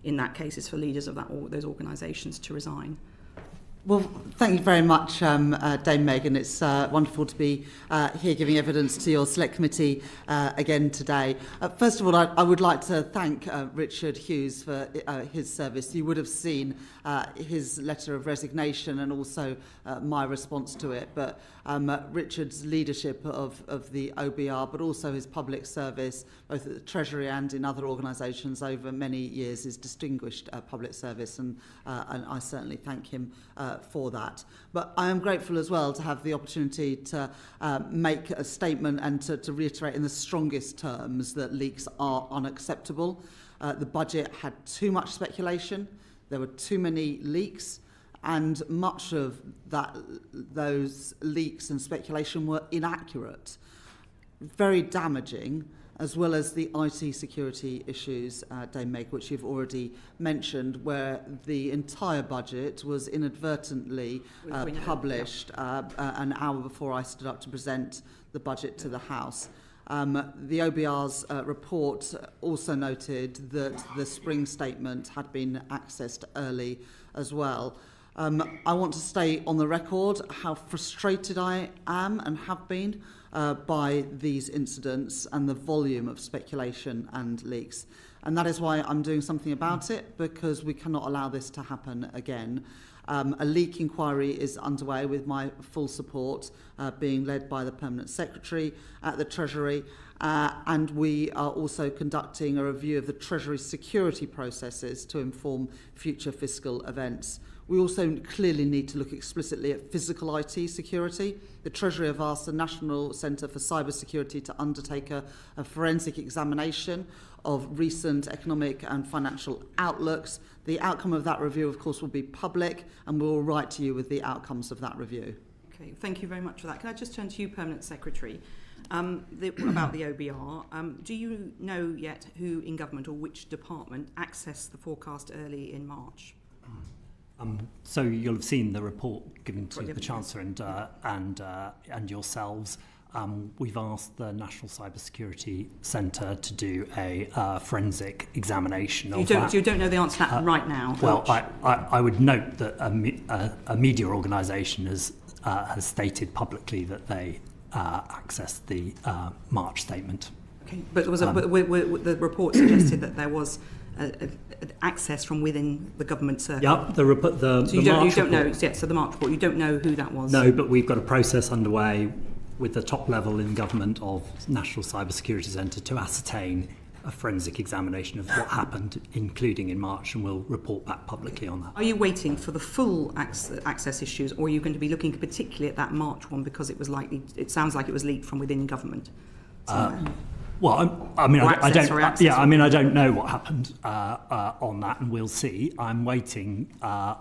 in that case is for leaders of those organisations to resign. Well, thank you very much, Dame Megan. It's wonderful to be here giving evidence to your Select Committee again today. First of all, I would like to thank Richard Hughes for his service. You would have seen his letter of resignation and also my response to it. But Richard's leadership of the OBR, but also his public service, both at the Treasury and in other organisations over many years, is distinguished public service, and I certainly thank him for that. But I am grateful as well to have the opportunity to make a statement and to reiterate in the strongest terms that leaks are unacceptable. The budget had too much speculation, there were too many leaks, and much of those leaks and speculation were inaccurate, very damaging, as well as the IT security issues, Dame Meg, which you've already mentioned, where the entire budget was inadvertently published an hour before I stood up to present the budget to the House. The OBR's report also noted that the spring statement had been accessed early as well. I want to stay on the record how frustrated I am and have been by these incidents and the volume of speculation and leaks. And that is why I'm doing something about it, because we cannot allow this to happen again. A leak inquiry is underway with my full support, being led by the Permanent Secretary at the Treasury, and we are also conducting a review of the Treasury security processes to inform future fiscal events. We also clearly need to look explicitly at physical IT security. The Treasury have asked the National Centre for Cyber Security to undertake a forensic examination of recent economic and financial outlooks. The outcome of that review, of course, will be public, and we'll write to you with the outcomes of that review. Okay, thank you very much for that. Can I just turn to you, Permanent Secretary, about the OBR? Do you know yet who in government or which department accessed the forecast early in March? So you'll have seen the report given to the Chancellor and yourselves. We've asked the National Cyber Security Centre to do a forensic examination of that. You don't know the answer to that right now? Well, I would note that a media organisation has stated publicly that they accessed the March statement. Okay, but there was the report suggested that there was access from within the government circle. Yep, so you don't know. Yeah, so the March report, you don't know who that was. No, but we've got a process underway with the top level in government of National Cyber Security Centre to ascertain a forensic examination of what happened, including in March, and we'll report back publicly on that. Are you waiting for the full access issues, or are you going to be looking particularly at that March one because it sounds like it was leaked from within government? Well, I don't know what happened on that, and we'll see. I'm waiting. My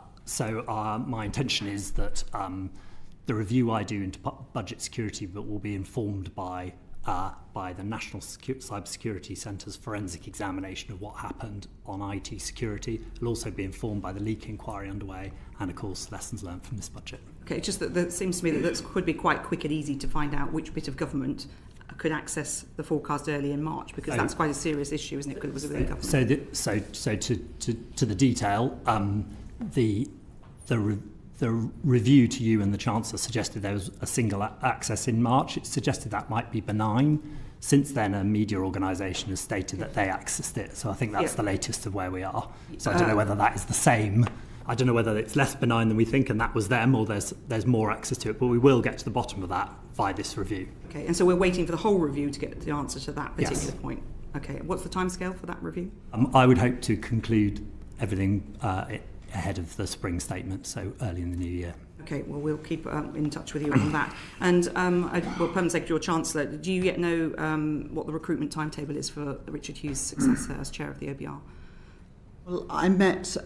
intention is that the review I do into budget security, but will be informed by the National Cyber Security Centre's forensic examination of what happened on IT security. It'll also be informed by the leak inquiry underway, and of course lessons learned from this budget. Okay, it's just that it seems to me that could be quite quick and easy to find out which bit of government could access the forecast early in March, because that's quite a serious issue, isn't it? Because it was within government. So to the detail, the review to you and the Chancellor suggested there was a single access in March. It suggested that might be benign. Since then, a media organisation has stated that they accessed it. So I think that's the latest of where we are. So I don't know whether that is the same. I don't know whether it's less benign than we think and that was them, or there's more access to it. But we will get to the bottom of that via this review. Okay, and so we're waiting for the whole review to get the answer to that particular point. Okay, what's the timescale for that review? I would hope to conclude everything ahead of the spring statement, so early in the new year. Okay, well, we'll keep in touch with you on that. And, Permanent Secretary or Chancellor, do you yet know what the recruitment timetable is for Richard Hughes' successor as chair of the OBR? Well, I met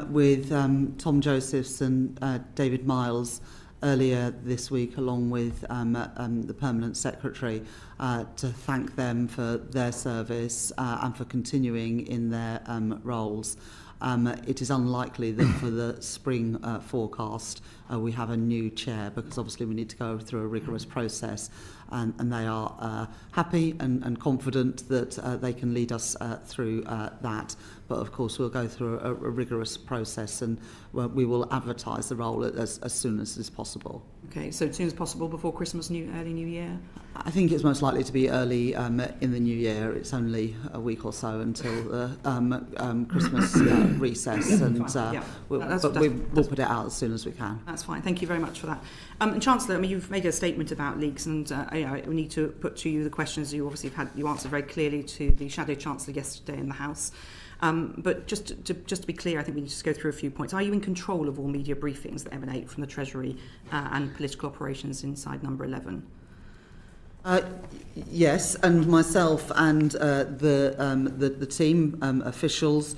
with Tom Josephs and David Miles earlier this week, along with the Permanent Secretary, to thank them for their service and for continuing in their roles. It is unlikely that for the spring forecast we have a new chair, because obviously we need to go through a rigorous process. and they are happy and confident that they can lead us through that. But of course, we'll go through a rigorous process, and we will advertise the role as soon as is possible. Okay, so as soon as possible before Christmas, early New Year? I think it's most likely to be early in the new year. It's only a week or so until the Christmas recess, and we'll put it out as soon as we can. That's fine. Thank you very much for that. And Chancellor, I mean, you've made a statement about leaks, and we need to put to you the questions you obviously have had. You answered very clearly to the Shadow Chancellor yesterday in the House. But just to be clear, I think we need to just go through a few points. Are you in control of all media briefings that emanate from the Treasury and political operations inside Number 11? Yes, and myself and the team officials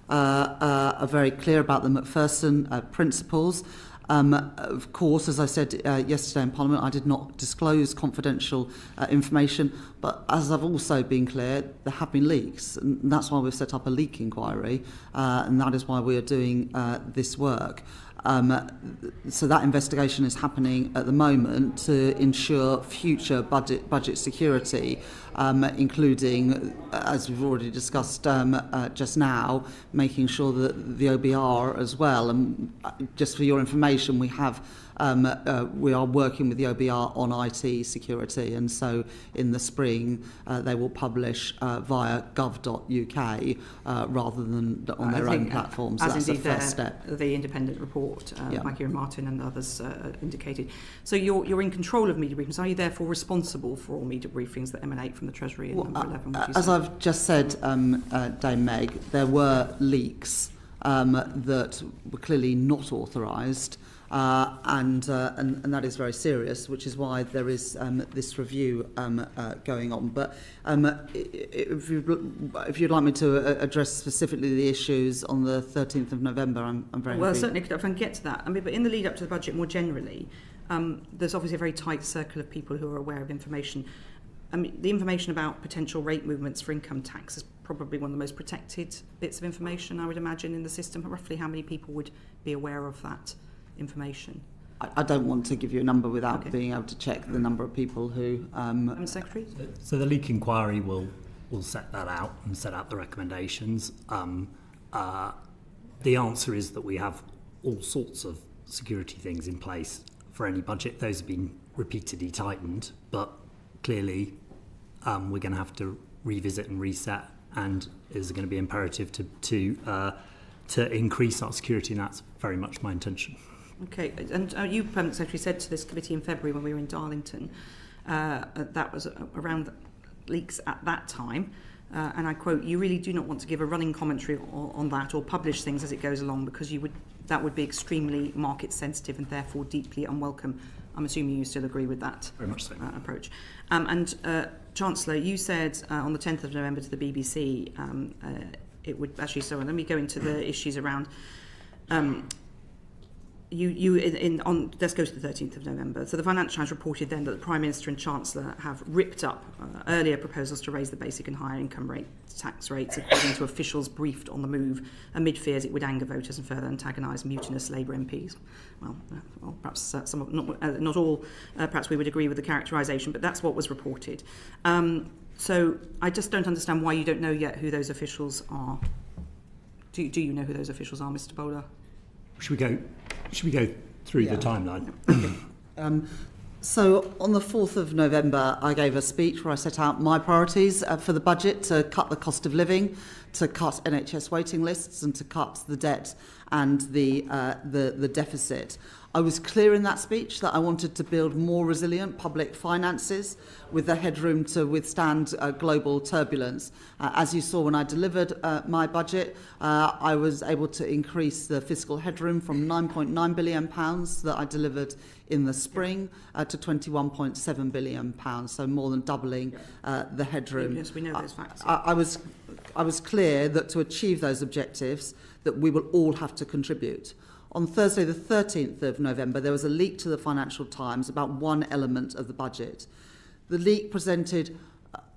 are very clear about the Macpherson principles. Of course, as I said yesterday in Parliament, I did not disclose confidential information, but as I've also been clear, there have been leaks, and that's why we've set up a leak inquiry, and that is why we are doing this work. So that investigation is happening at the moment to ensure future budget security, including, as we've already discussed just now, making sure that the OBR as well. And just for your information, we are working with the OBR on IT security, and so in the spring they will publish via gov.uk rather than on their own platforms. So that's the first step. The independent report, like Kieran Martin and others indicated. So you're in control of media briefings. Are you therefore responsible for all media briefings that emanate from the Treasury and Number 11? As I've just said, Dame Meg, there were leaks that were clearly not authorised. And that is very serious, which is why there is this review going on. But if you'd like me to address specifically the issues on the 13th of November, I'm very happy. Certainly, if I can get to that. I mean, but in the lead up to the budget more generally, there's obviously a very tight circle of people who are aware of information. I mean, the information about potential rate movements for income tax is probably one of the most protected bits of information, I would imagine, in the system. Roughly how many people would be aware of that information? I don't want to give you a number without being able to check the number of people who... Secretary? So the leak inquiry will set that out and set out the recommendations. The answer is that we have all sorts of security things in place for any budget. Those have been repeatedly tightened, but clearly we're going to have to revisit and reset, and is going to be imperative to increase our security, and that's very much my intention. Okay, and you, Permanent Secretary, said to this committee in February when we were in Darlington, that was around leaks at that time, and I quote, "You really do not want to give a running commentary on that or publish things as it goes along because that would be extremely market sensitive and therefore deeply unwelcome." I'm assuming you still agree with that very much so. Approach. And Chancellor, you said on the 10th of November to the BBC, it would actually, so let me go into the issues around let's go to the 13th of November. So the Financial Times reported then that the Prime Minister and Chancellor have ripped up earlier proposals to raise the basic and higher income tax rates, according to officials briefed on the move, amid fears it would anger voters and further antagonise mutinous Labour MPs. Well, perhaps some, not all, perhaps we would agree with the characterisation, but that's what was reported. So I just don't understand why you don't know yet who those officials are. Do you know who those officials are, Mr. Bowler? Should we go through the timeline? So on the 4th of November, I gave a speech where I set out my priorities for the budget: to cut the cost of living, to cut NHS waiting lists, and to cut the debt and the deficit. I was clear in that speech that I wanted to build more resilient public finances with the headroom to withstand global turbulence. As you saw when I delivered my budget, I was able to increase the fiscal headroom from £9.9 billion that I delivered in the spring to £21.7 billion, so more than doubling the headroom. Yes, we know those facts. I was clear that to achieve those objectives, that we will all have to contribute. On Thursday, the 13th of November, there was a leak to the Financial Times about one element of the budget. The leak presented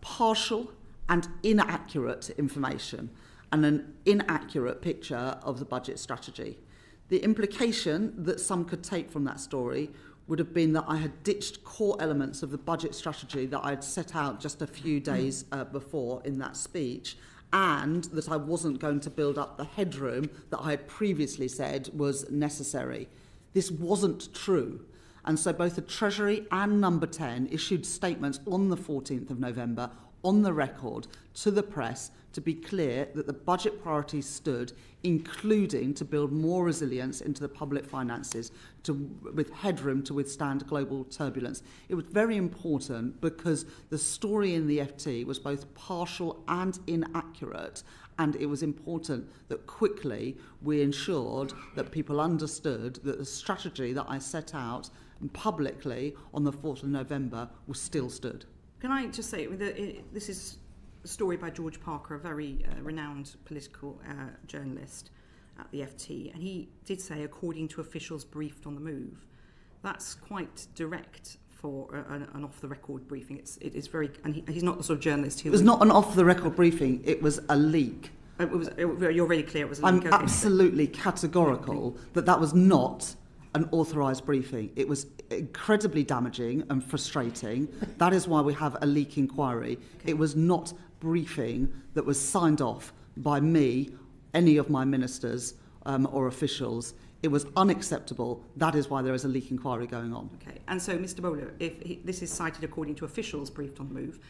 partial and inaccurate information and an inaccurate picture of the budget strategy. The implication that some could take from that story would have been that I had ditched core elements of the budget strategy that I'd set out just a few days before in that speech, and that I wasn't going to build up the headroom that I had previously said was necessary. This wasn't true. And so both the Treasury and Number 10 issued statements on the 14th of November on the record to the press to be clear that the budget priorities stood, including to build more resilience into the public finances with headroom to withstand global turbulence. It was very important because the story in the FT was both partial and inaccurate, and it was important that quickly we ensured that people understood that the strategy that I set out publicly on the 4th of November was still stood. Can I just say, this is a story by George Parker, a very renowned political journalist at the FT, and he did say, according to officials briefed on the move. That's quite direct for an off-the-record briefing. It is very, and he's not the sort of journalist who... It was not an off-the-record briefing, it was a leak. You're really clear it was a leak. I'm absolutely categorical that was not an authorised briefing. It was incredibly damaging and frustrating. That is why we have a leak inquiry. Okay. It was not briefing that was signed off by me, any of my ministers or officials. It was unacceptable. That is why there is a leak inquiry going on. Okay. And so, Mr. Bowler, if this is cited according to officials briefed on the move,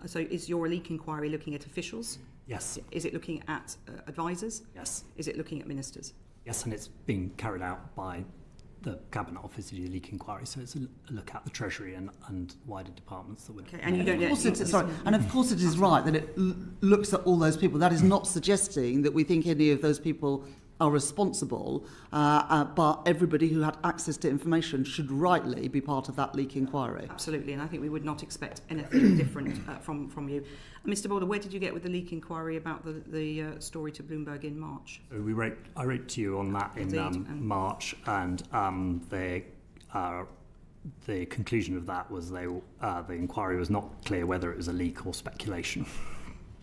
so is your leak inquiry looking at officials? Yes. Is it looking at advisors? Yes. Is it looking at ministers? Yes, and it's being carried out by the Cabinet Office to do the leak inquiry, so it's a look at the Treasury and wider departments that would... Okay, and you don't... And of course it is right that it looks at all those people. That is not suggesting that we think any of those people are responsible, but everybody who had access to information should rightly be part of that leak inquiry. Absolutely, and I think we would not expect anything different from you. Mr. Boulder, where did you get with the leak inquiry about the story to Bloomberg in March? I wrote to you on that in March, and the conclusion of that was the inquiry was not clear whether it was a leak or speculation.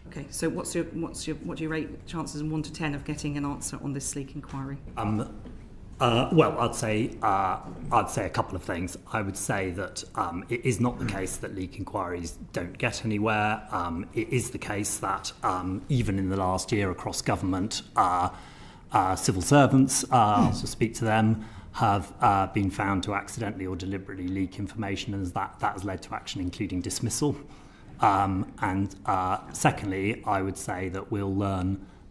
Okay, so what do you rate chances in 1 to 10 of getting an answer on this leak inquiry? Well, I'd say a couple of things. I would say that it is not the case that leak inquiries don't get anywhere. It is the case that even in the last year across government, civil servants, I'll just speak to them, have been found to accidentally or deliberately leak information, and that has led to action, including dismissal. And secondly, I would say that we'll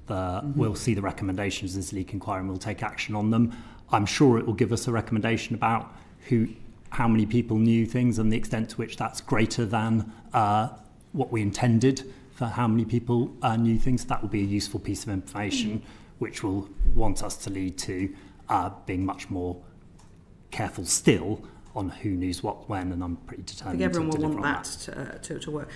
we'll see the recommendations of this leak inquiry and we'll take action on them. I'm sure it will give us a recommendation about how many people knew things and the extent to which that's greater than what we intended for how many people knew things. That will be a useful piece of information which will want us to lead to being much more careful still on who knows what when, and I'm pretty determined to deliver on that. I think everyone will want that to work.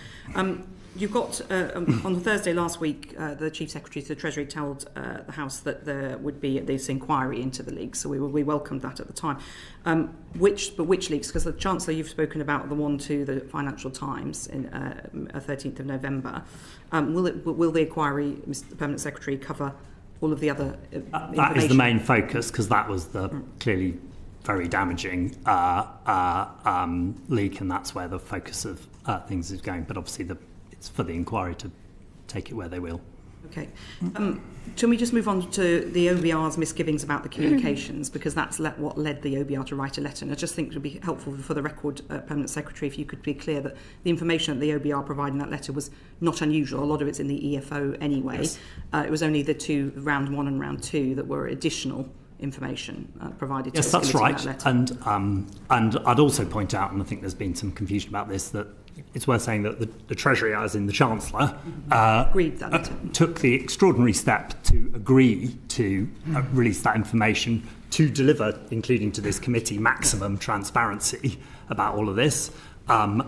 You've got, on Thursday last week, the Chief Secretary to the Treasury told the House that there would be this inquiry into the leaks, so we welcomed that at the time. Which leaks? Because the Chancellor, you've spoken about the one to the Financial Times in 13th of November. Will the inquiry, Mr. Permanent Secretary, cover all of the other information? That is the main focus, because that was the clearly very damaging leak, and that's where the focus of things is going. But obviously it's for the inquiry to take it where they will. Okay. Shall we just move on to the OBR's misgivings about the communications, because that's what led the OBR to write a letter. And I just think it would be helpful for the record, Permanent Secretary, if you could be clear that the information that the OBR provided in that letter was not unusual. A lot of it's in the EFO anyway. Yes. It was only the two, round 1 and round 2, that were additional information provided to us. Yes, that's right. And I'd also point out, and I think there's been some confusion about this, that it's worth saying that the Treasury, as in the Chancellor, agreed that letter. Took the extraordinary step to agree to release that information to deliver, including to this committee, maximum transparency about all of this. I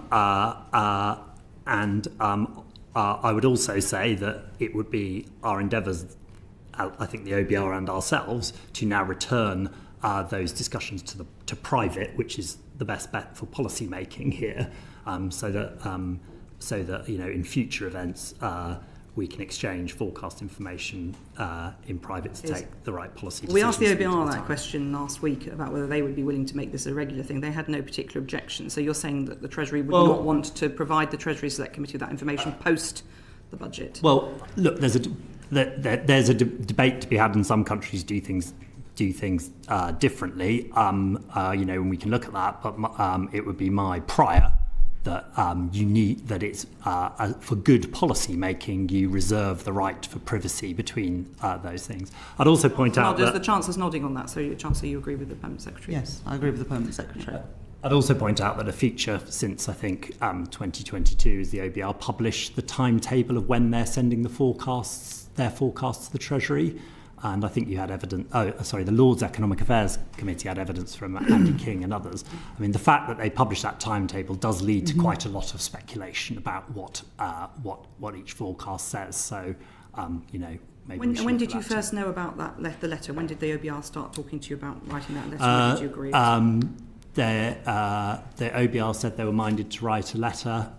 would also say that it would be our endeavours, I think the OBR and ourselves, to now return those discussions to private, which is the best bet for policy making here, so that in future events we can exchange forecast information in private to take the right policy We decisions. asked the OBR that question last week about whether they would be willing to make this a regular thing. They had no particular objection. So you're saying that the Treasury would not want to provide the Treasury Select Committee with that information post the budget? Well, look, there's a debate to be had, and some countries do things differently. And we can look at that, but it would be my prior that you need that it's for good policy making. You reserve the right for privacy between those things. I'd also point out that the Chancellor's nodding on that. So, Chancellor, you agree with the Permanent Secretary? Yes, I agree with the Permanent Secretary. I'd also point out that a feature since, I think, 2022 is the OBR published the timetable of when they're sending their forecasts to the Treasury. And I think you had evidence, the Lords Economic Affairs Committee had evidence from Andy King and others. I mean, the fact that they published that timetable does lead to quite a lot of speculation about what each forecast says. So, maybe when did you first know about the letter? When did the OBR start talking to you about writing that letter? When did you agree? The OBR said they were minded to write a letter.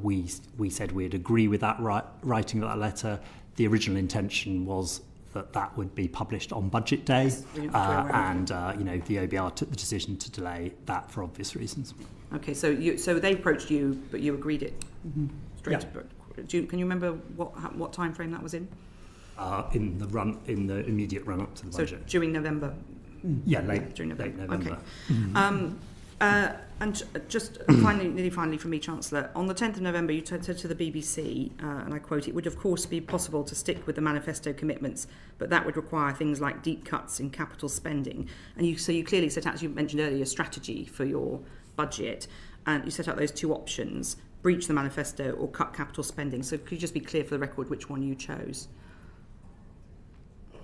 We said we'd agree with that writing that letter. The original intention was that would be published on budget day, the OBR took the decision to delay that for obvious reasons. Okay, so they approached you, but you agreed it straight. Yeah. Can you remember what time frame that was in? In the immediate run up to the budget. So during November. Yeah, during November. Okay. Mm-hmm. And just finally from me, Chancellor, on the 10th of November, you said to the BBC, and I quote, "It would of course be possible to stick with the manifesto commitments, but that would require things like deep cuts in capital spending." And you clearly set out, as you mentioned earlier, a strategy for your budget, and you set out those two options: breach the manifesto or cut capital spending. So could you just be clear for the record which one you chose?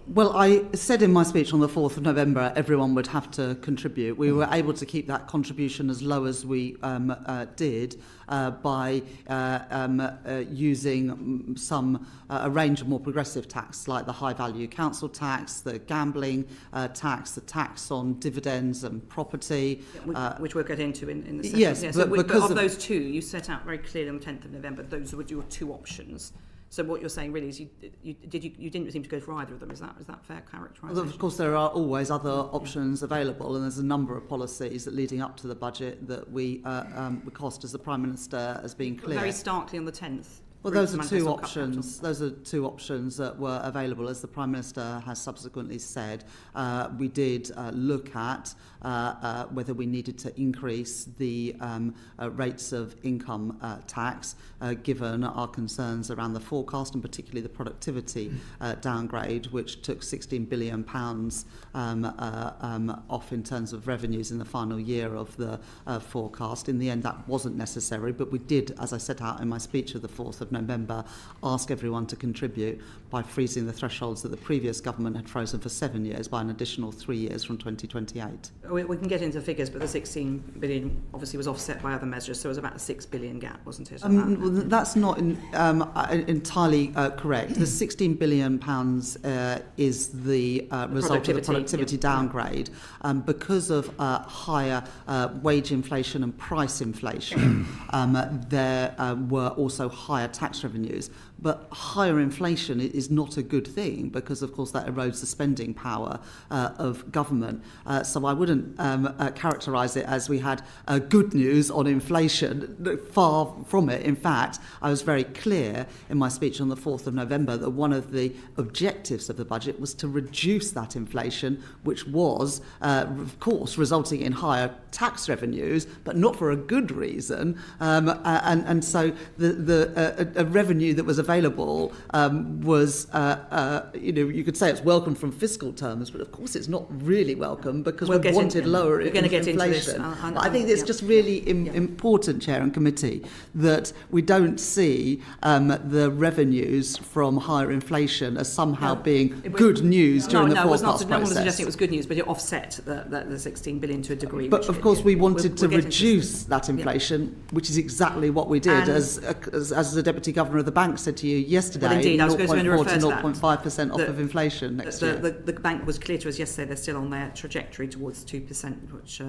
Well, I said in my speech on the 4th of November everyone would have to contribute. We were able to keep that contribution as low as we did by using a range of more progressive tax, like the high-value council tax, the gambling tax, the tax on dividends and property. Which we'll get into in the session. Yes, yeah, but of those two, you set out very clearly on the 10th of November, those were your two options. So what you're saying really is you didn't seem to go for either of them. Is that fair characterisation? Well, of course, there are always other options available, and there's a number of policies that leading up to the budget that we cost, as the Prime Minister has been clear. Very starkly on the 10th. Well, those are two options. Those are two options that were available, as the Prime Minister has subsequently said. We did look at whether we needed to increase the rates of income tax, given our concerns around the forecast and particularly the productivity downgrade, which took £16 billion off in terms of revenues in the final year of the forecast. In the end, that wasn't necessary, but we did, as I set out in my speech of the 4th of November, ask everyone to contribute by freezing the thresholds that the previous government had frozen for 7 years by an additional 3 years from 2028. We can get into figures, but the 16 billion obviously was offset by other measures, so it was about a 6 billion gap, wasn't it? Well, that's not entirely correct. The £16 billion is the result of the productivity downgrade because of higher wage inflation and price inflation. There were also higher tax revenues. But higher inflation is not a good thing because, of course, that erodes the spending power of government. So I wouldn't characterise it as we had good news on inflation. Far from it. In fact, I was very clear in my speech on the 4th of November that one of the objectives of the budget was to reduce that inflation, which was, of course, resulting in higher tax revenues, but not for a good reason. And so a revenue that was available was, you could say it's welcome from fiscal terms, but of course it's not really welcome because we wanted lower inflation. But I think it's just really important, Chair and Committee, that we don't see the revenues from higher inflation as somehow being good news during the forecast process. No one was suggesting it was good news, but it offset the 16 billion to a degree. But of course we wanted to reduce that inflation, which is exactly what we did as the Deputy Deputy Governor of the Bank said to you yesterday, well, indeed, I was going to 0.4 refer to to that. 0.5% off of inflation next year. The bank was clear to us yesterday they're still on their trajectory towards 2%, which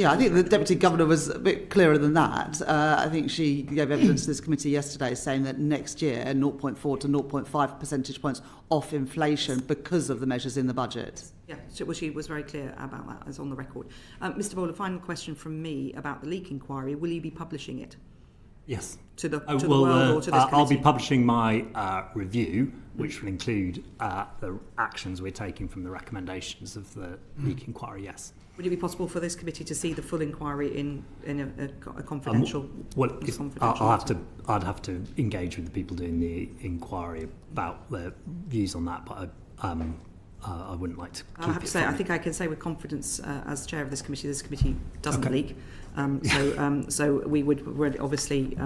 I think the Deputy Governor was a bit clearer than that. I think she gave evidence to this committee yesterday saying that next year 0.4 to 0.5 percentage points off inflation because of the measures in the budget. Yeah, well, she was very clear about that, as on the record. Mr. Bowler, final question from me about the leak inquiry. Will you be publishing it? Yes. To the world or to this committee? I'll be publishing my review, which will include the actions we're taking from the recommendations of the leak inquiry, yes. Would it be possible for this committee to see the full inquiry in a confidential? I'd have to engage with the people doing the inquiry about their views on that, but I wouldn't like to. I have to say, I think I can say with confidence, as chair of this committee doesn't leak. So we would obviously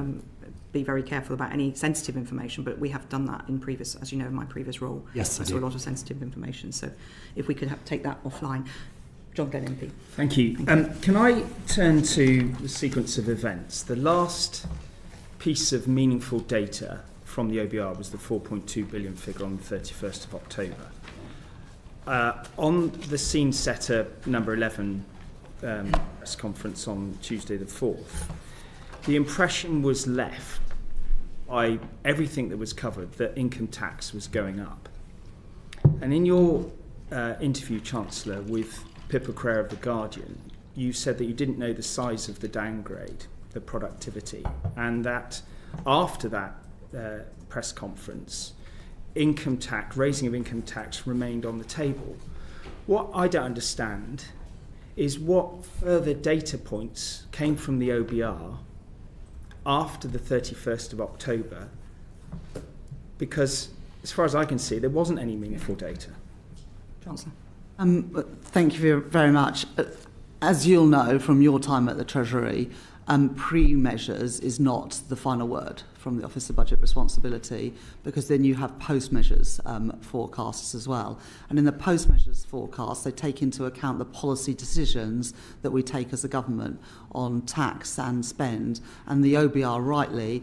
be very careful about any sensitive information, but we have done that in previous, as you know, in my previous role. Yes, I saw a lot of sensitive information. So if we could take that offline. John Glenn MP. Thank you. Can I turn to the sequence of events? The last piece of meaningful data from the OBR was the 4.2 billion figure on the 31st of October. On the scene setter number 11 press conference on Tuesday the 4th, the impression was left by everything that was covered that income tax was going up. And in your interview, Chancellor, with Pippa Crair of The Guardian, you said that you didn't know the size of the downgrade, the productivity, and that after that press conference, raising of income tax remained on the table. What I don't understand is what further data points came from the OBR after the 31st of October, because as far as I can see, there wasn't any meaningful data. Chancellor. Thank you very much. As you'll know from your time at the Treasury, pre-measures is not the final word from the Office of Budget Responsibility, because then you have post-measures forecasts as well. And in the post-measures forecasts, they take into account the policy decisions that we take as a government on tax and spend. And the OBR rightly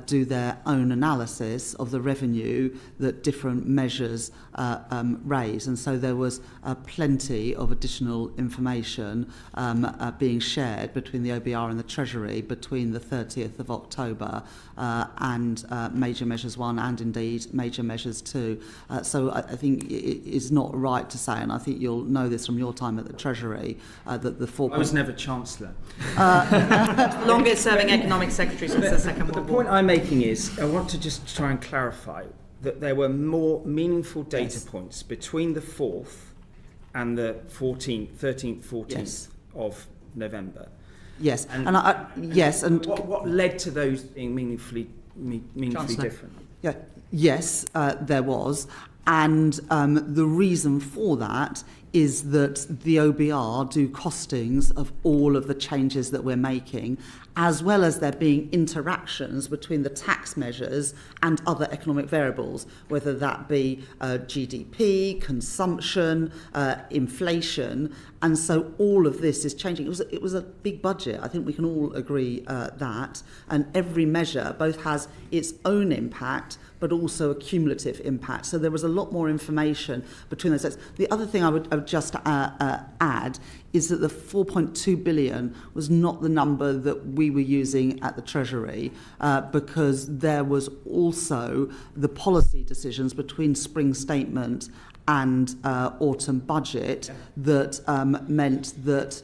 do their own analysis of the revenue that different measures raise. And so there was plenty of additional information being shared between the OBR and the Treasury between the 30th of October and Major Measures 1 and indeed Major Measures 2. So I think it is not right to say, and I think you'll know this from your time at the Treasury, that the 4. I was never Chancellor. Longest serving economic secretary since the Second World War. The point I'm making is, I want to just try and clarify that there were more meaningful data points between the 4th and the 13th, 14th of November. Yes, and what led to those being meaningfully different? Yeah, yes, there was, and the reason for that is that the OBR do costings of all of the changes that we're making, as well as there being interactions between the tax measures and other economic variables, whether that be GDP, consumption, inflation. And so all of this is changing. It was a big budget. I think we can all agree that. And every measure both has its own impact, but also a cumulative impact. So there was a lot more information between those sets. The other thing I would just add is that the 4.2 billion was not the number that we were using at the Treasury, because there was also the policy decisions between spring statement and autumn budget that meant that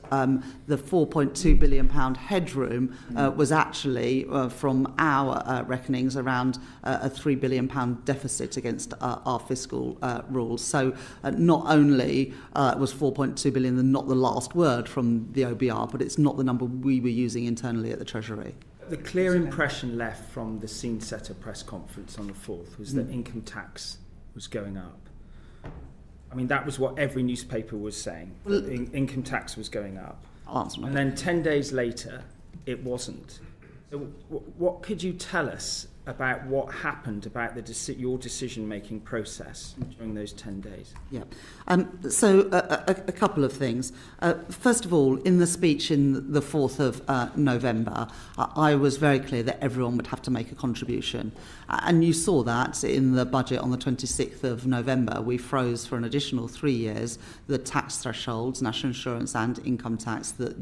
the £4.2 billion headroom was actually, from our reckonings, around a £3 billion deficit against our fiscal rules. So not only was 4.2 billion not the last word from the OBR, but it's not the number we were using internally at the Treasury. The clear impression left from the scene setter press conference on the 4th was that income tax was going up. I mean, that was what every newspaper was saying. Well, income tax was going up. And then 10 days later, it wasn't. So what could you tell us about what happened, about your decision-making process during those 10 days? Yeah. So a couple of things. First of all, in the speech in the 4th of November, I was very clear that everyone would have to make a contribution. And you saw that in the budget on the 26th of November. We froze for an additional 3 years the tax thresholds, national insurance and income tax, that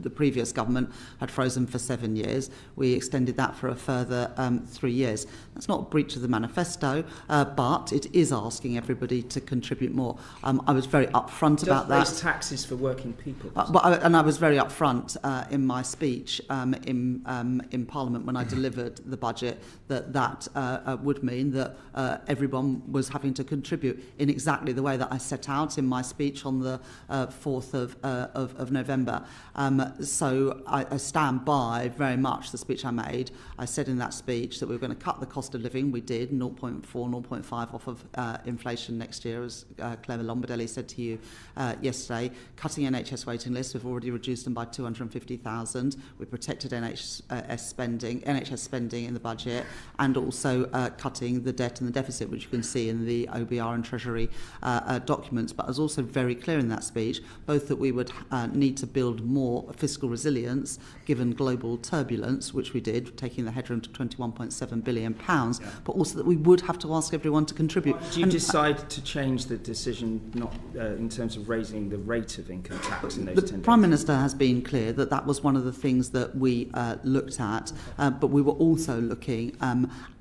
the previous government had frozen for 7 years. We extended that for a further 3 years. That's not a breach of the manifesto, but it is asking everybody to contribute more. I was very upfront about that. Raise taxes for working people. And I was very upfront in my speech in Parliament when I delivered the budget that would mean that everyone was having to contribute in exactly the way that I set out in my speech on the 4th of November. So I stand by very much the speech I made. I said in that speech that we were going to cut the cost of living. We did 0.4, 0.5 off of inflation next year, as Claire Lombardelli said to you yesterday. Cutting NHS waiting lists, we've already reduced them by 250,000. We protected NHS spending in the budget, and also cutting the debt and the deficit, which you can see in the OBR and Treasury documents. But I was also very clear in that speech, both that we would need to build more fiscal resilience given global turbulence, which we did, taking the headroom to £21.7 billion, but also that we would have to ask everyone to contribute. Did you decide to change the decision not in terms of raising the rate of income tax in those 10 days? The Prime Minister has been clear that that was one of the things that we looked at, but we were also looking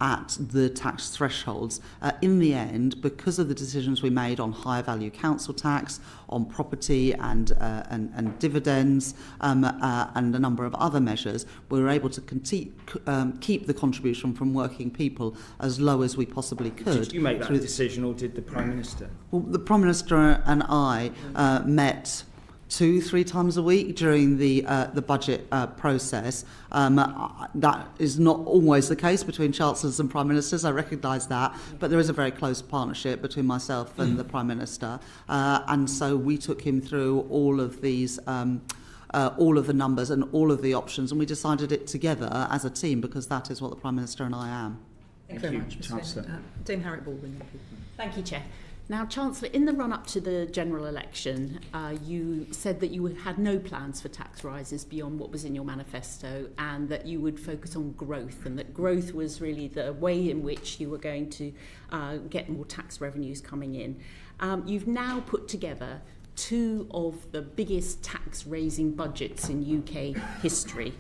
at the tax thresholds. In the end, because of the decisions we made on higher value council tax, on property and dividends, and a number of other measures, we were able to keep the contribution from working people as low as we possibly could. Did you make that decision, or did the Prime Minister? Well, the Prime Minister and I met 2-3 times a week during the budget process. That is not always the case between Chancellors and Prime Ministers, I recognise that, but there is a very close partnership between myself and the Prime Minister, and so we took him through all of these all of the numbers and all of the options, and we decided it together as a team, because that is what the Prime Minister and I am. Thank you very much, Chancellor. Dame Harriet Baldwin. Thank you, Chair. Now, Chancellor, in the run-up to the general election, you said that you had no plans for tax rises beyond what was in your manifesto, and that you would focus on growth, and that growth was really the way in which you were going to get more tax revenues coming in. You've now put together two of the biggest tax-raising budgets in UK history.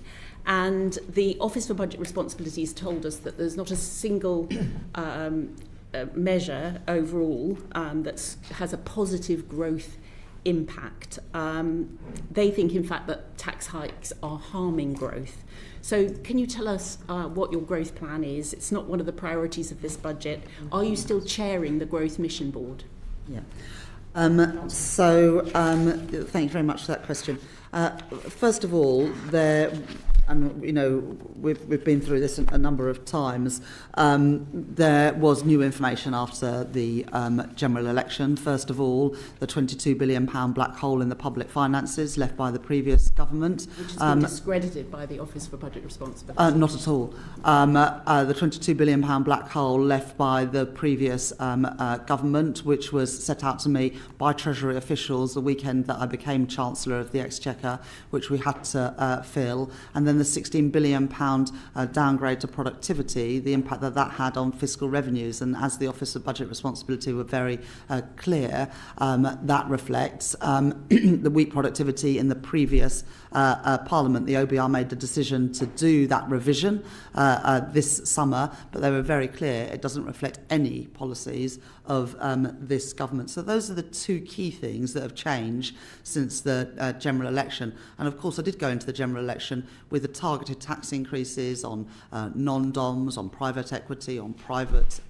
And the Office for Budget Responsibility has told us that there's not a single measure overall that has a positive growth impact. They think, in fact, that tax hikes are harming growth. So can you tell us what your growth plan is? It's not one of the priorities of this budget. Are you still chairing the Growth Mission Board? Yeah. Thank you very much for that question. First of all, and you know, we've been through this a number of times. There was new information after the general election. First of all, the £22 billion black hole in the public finances left by the previous government, which has been discredited by the Office for Budget Responsibility. Not at all. The £22 billion black hole left by the previous government, which was set out to me by Treasury officials the weekend that I became Chancellor of the Exchequer, which we had to fill, and then the £16 billion downgrade to productivity, the impact that had on fiscal revenues. And as the Office of Budget Responsibility were very clear, that reflects the weak productivity in the previous Parliament. The OBR made the decision to do that revision this summer, but they were very clear it doesn't reflect any policies of this government. So those are the two key things that have changed since the general election. And of course, I did go into the general election with the targeted tax increases on non-DOMs, on private equity, on private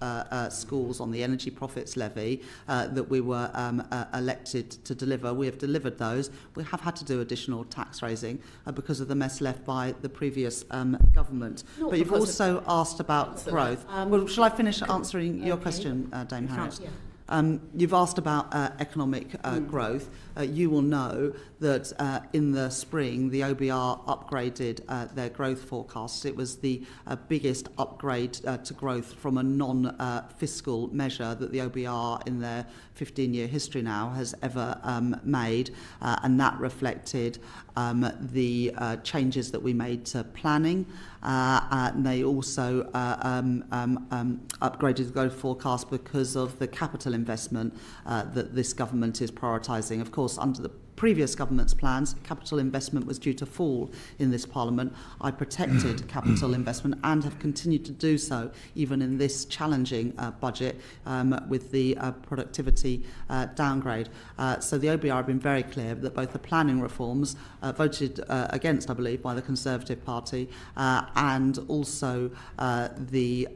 schools, on the energy profits levy that we were elected to deliver. We have delivered those. We have had to do additional tax raising because of the mess left by the previous government. But you've also asked about growth. Well, shall I finish answering your question, Dame Harriet? Yeah. You've asked about economic growth. You will know that in the spring, the OBR upgraded their growth forecasts. It was the biggest upgrade to growth from a non-fiscal measure that the OBR in their 15-year history now has ever made, and that reflected the changes that we made to planning. And they also upgraded the growth forecast because of the capital investment that this government is prioritising. Of course, under the previous government's plans, capital investment was due to fall in this Parliament. I protected capital investment and have continued to do so, even in this challenging budget with the productivity downgrade. So the OBR have been very clear that both the planning reforms, voted against, I believe, by the Conservative Party, and also the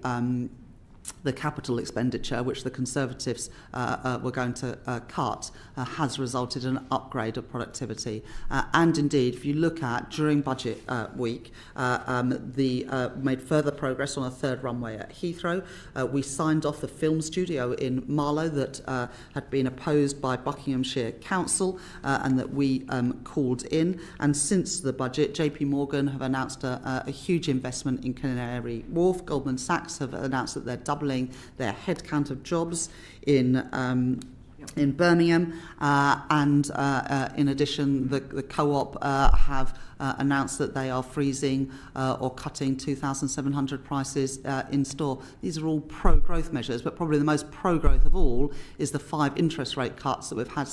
capital expenditure, which the Conservatives were going to cut, has resulted in an upgrade of productivity. And indeed, if you look at, during budget week, made further progress on a third runway at Heathrow. We signed off the film studio in Marlow that had been opposed by Buckinghamshire Council and that we called in. And since the budget, JP Morgan have announced a huge investment in Canary Wharf. Goldman Sachs have announced that they're doubling their headcount of jobs in Birmingham, and in addition, the Co-op have announced that they are freezing or cutting 2,700 prices in store. These are all pro-growth measures, but probably the most pro-growth of all is the 5 interest rate cuts that we've had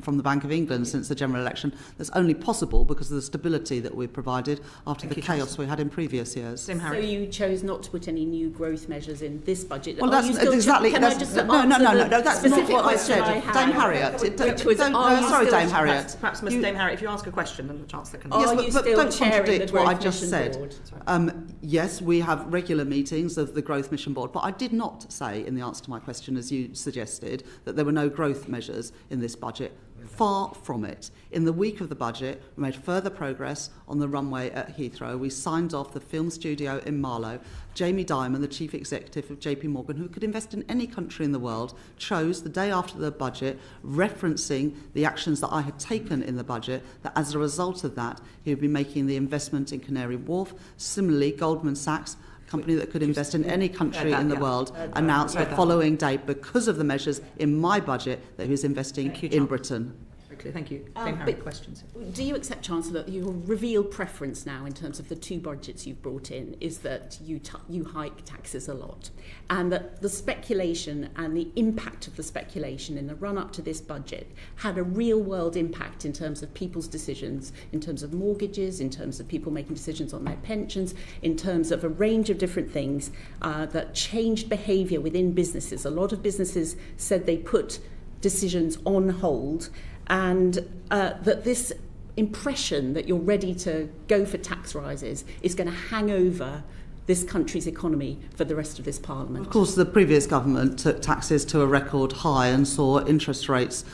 from the Bank of England since the general election. That's only possible because of the stability that we've provided after the chaos we had in previous years. So you chose not to put any new growth measures in this budget. Well, that's exactly. No, that's not what I said. Dame Harriet. Sorry, Dame Harriet. Perhaps Dame Harriet, if you ask a question, then the Chancellor can. Yes, but don't contradict what I just said. Yes, we have regular meetings of the Growth Mission Board, but I did not say in the answer to my question, as you suggested, that there were no growth measures in this budget. Far from it. In the week of the budget, we made further progress on the runway at Heathrow. We signed off the film studio in Marlow. Jamie Dimon, the chief executive of JP Morgan, who could invest in any country in the world, chose the day after the budget, referencing the actions that I had taken in the budget, that as a result of that, he would be making the investment in Canary Wharf. Similarly, Goldman Sachs, company that could invest in any country in the world, announced the following day, because of the measures in my budget, that he was investing in Britain. Thank you. Questions. Do you accept, Chancellor, that your revealed preference now in terms of the 2 budgets you've brought in is that you hike taxes a lot, and that the speculation and the impact of the speculation in the run-up to this budget had a real-world impact in terms of people's decisions, in terms of mortgages, in terms of people making decisions on their pensions, in terms of a range of different things that changed behaviour within businesses? A lot of businesses said they put decisions on hold, and that this impression that you're ready to go for tax rises is going to hang over this country's economy for the rest of this Parliament. Of course, the previous government took taxes to a record high and saw interest rates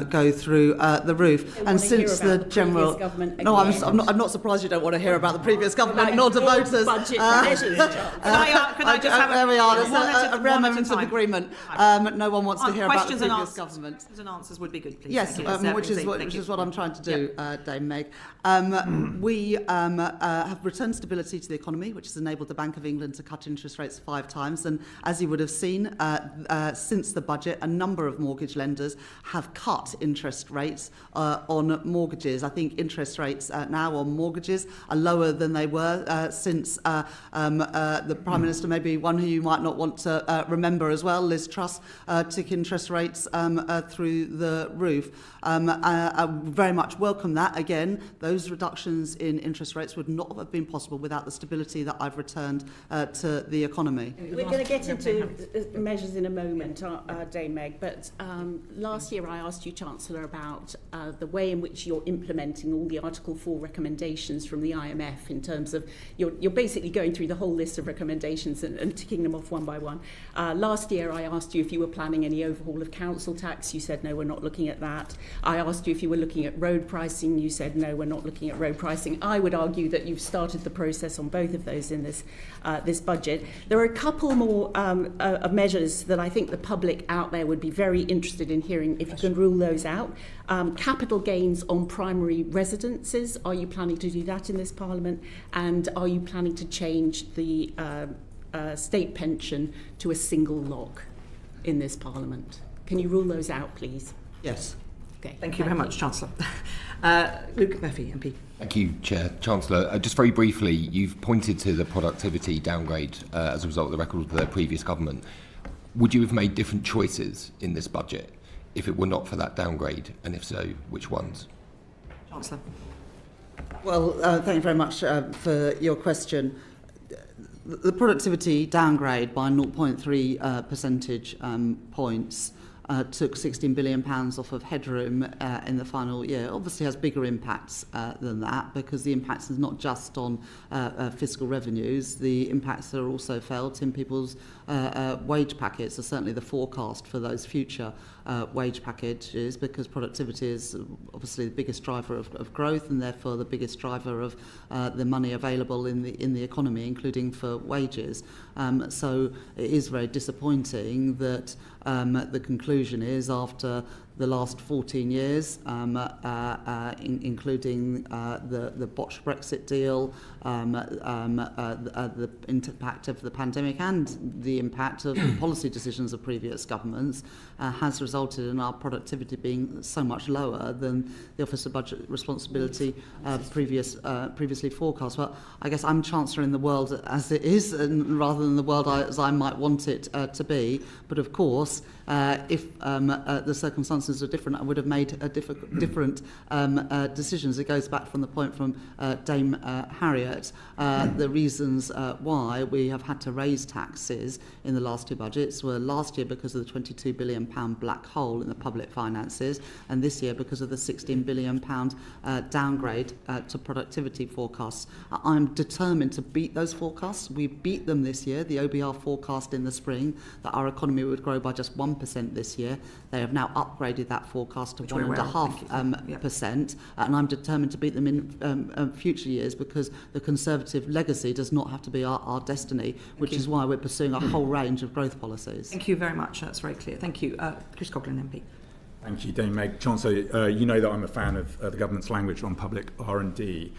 go through the roof. And since the general, I'm not surprised you don't want to hear about the previous government, nor the voters. Budget measures. Can I just have there we are. There's a rare moment of agreement. No one wants to hear about the previous government. Questions and answers would be good, please. Yes, which is what I'm trying to do, Dame Meg. We have returned stability to the economy, which has enabled the Bank of England to cut interest rates 5 times. And as you would have seen, since the budget, a number of mortgage lenders have cut interest rates on mortgages. I think interest rates now on mortgages are lower than they were since the Prime Minister, maybe one who you might not want to remember as well, Liz Truss, took interest rates through the roof. I very much welcome that. Again, those reductions in interest rates would not have been possible without the stability that I've returned to the economy. We're going to get into measures in a moment, Dame Meg, but last year I asked you, Chancellor, about the way in which you're implementing all the Article 4 recommendations from the IMF in terms of, you're basically going through the whole list of recommendations and ticking them off one by one. Last year I asked you if you were planning any overhaul of council tax. You said, no, we're not looking at that. I asked you if you were looking at road pricing. You said, no, we're not looking at road pricing. I would argue that you've started the process on both of those in this this budget. There are a couple more of measures that I think the public out there would be very interested in hearing, if you can rule those out. Capital gains on primary residences, are you planning to do that in this Parliament? And are you planning to change the state pension to a single lock in this Parliament? Can you rule those out, please? Yes. Okay. Thank you very much, Chancellor. Luke Murphy, MP. Thank you, Chair. Chancellor, just very briefly, you've pointed to the productivity downgrade as a result of the record of the previous government. Would you have made different choices in this budget if it were not for that downgrade, and if so, which ones? Chancellor. Well, thank you very much for your question. The productivity downgrade by 0.3 percentage points took £16 billion off of headroom in the final year. Obviously has bigger impacts than that, because the impacts is not just on fiscal revenues. The impacts are also felt in people's wage packets, or certainly the forecast for those future wage packages, because productivity is obviously the biggest driver of growth, and therefore the biggest driver of the money available in the economy, including for wages. So it is very disappointing that the conclusion is, after the last 14 years, including the botched Brexit deal, the impact of the pandemic, and the impact of policy decisions of previous governments, has resulted in our productivity being so much lower than the Office of Budget Responsibility previously forecast. Well, I guess I'm Chancellor in the world as it is, and rather than the world as I might want it to be. But of course, if the circumstances are different, I would have made different decisions. It goes back from the point from Dame Harriet, the reasons why we have had to raise taxes in the last two budgets were last year because of the £22 billion black hole in the public finances, and this year because of the £16 billion downgrade to productivity forecasts. I'm determined to beat those forecasts. We beat them this year. The OBR forecast in the spring that our economy would grow by just 1% this year. They have now upgraded that forecast to 1.5%, and I'm determined to beat them in future years, because the Conservative legacy does not have to be our destiny, which is why we're pursuing a whole range of growth policies. Thank you very much. That's very clear. Thank you. Chris Coughlin, MP. Thank you, Dame Meg. Chancellor, you know that I'm a fan of the government's language on public R&D.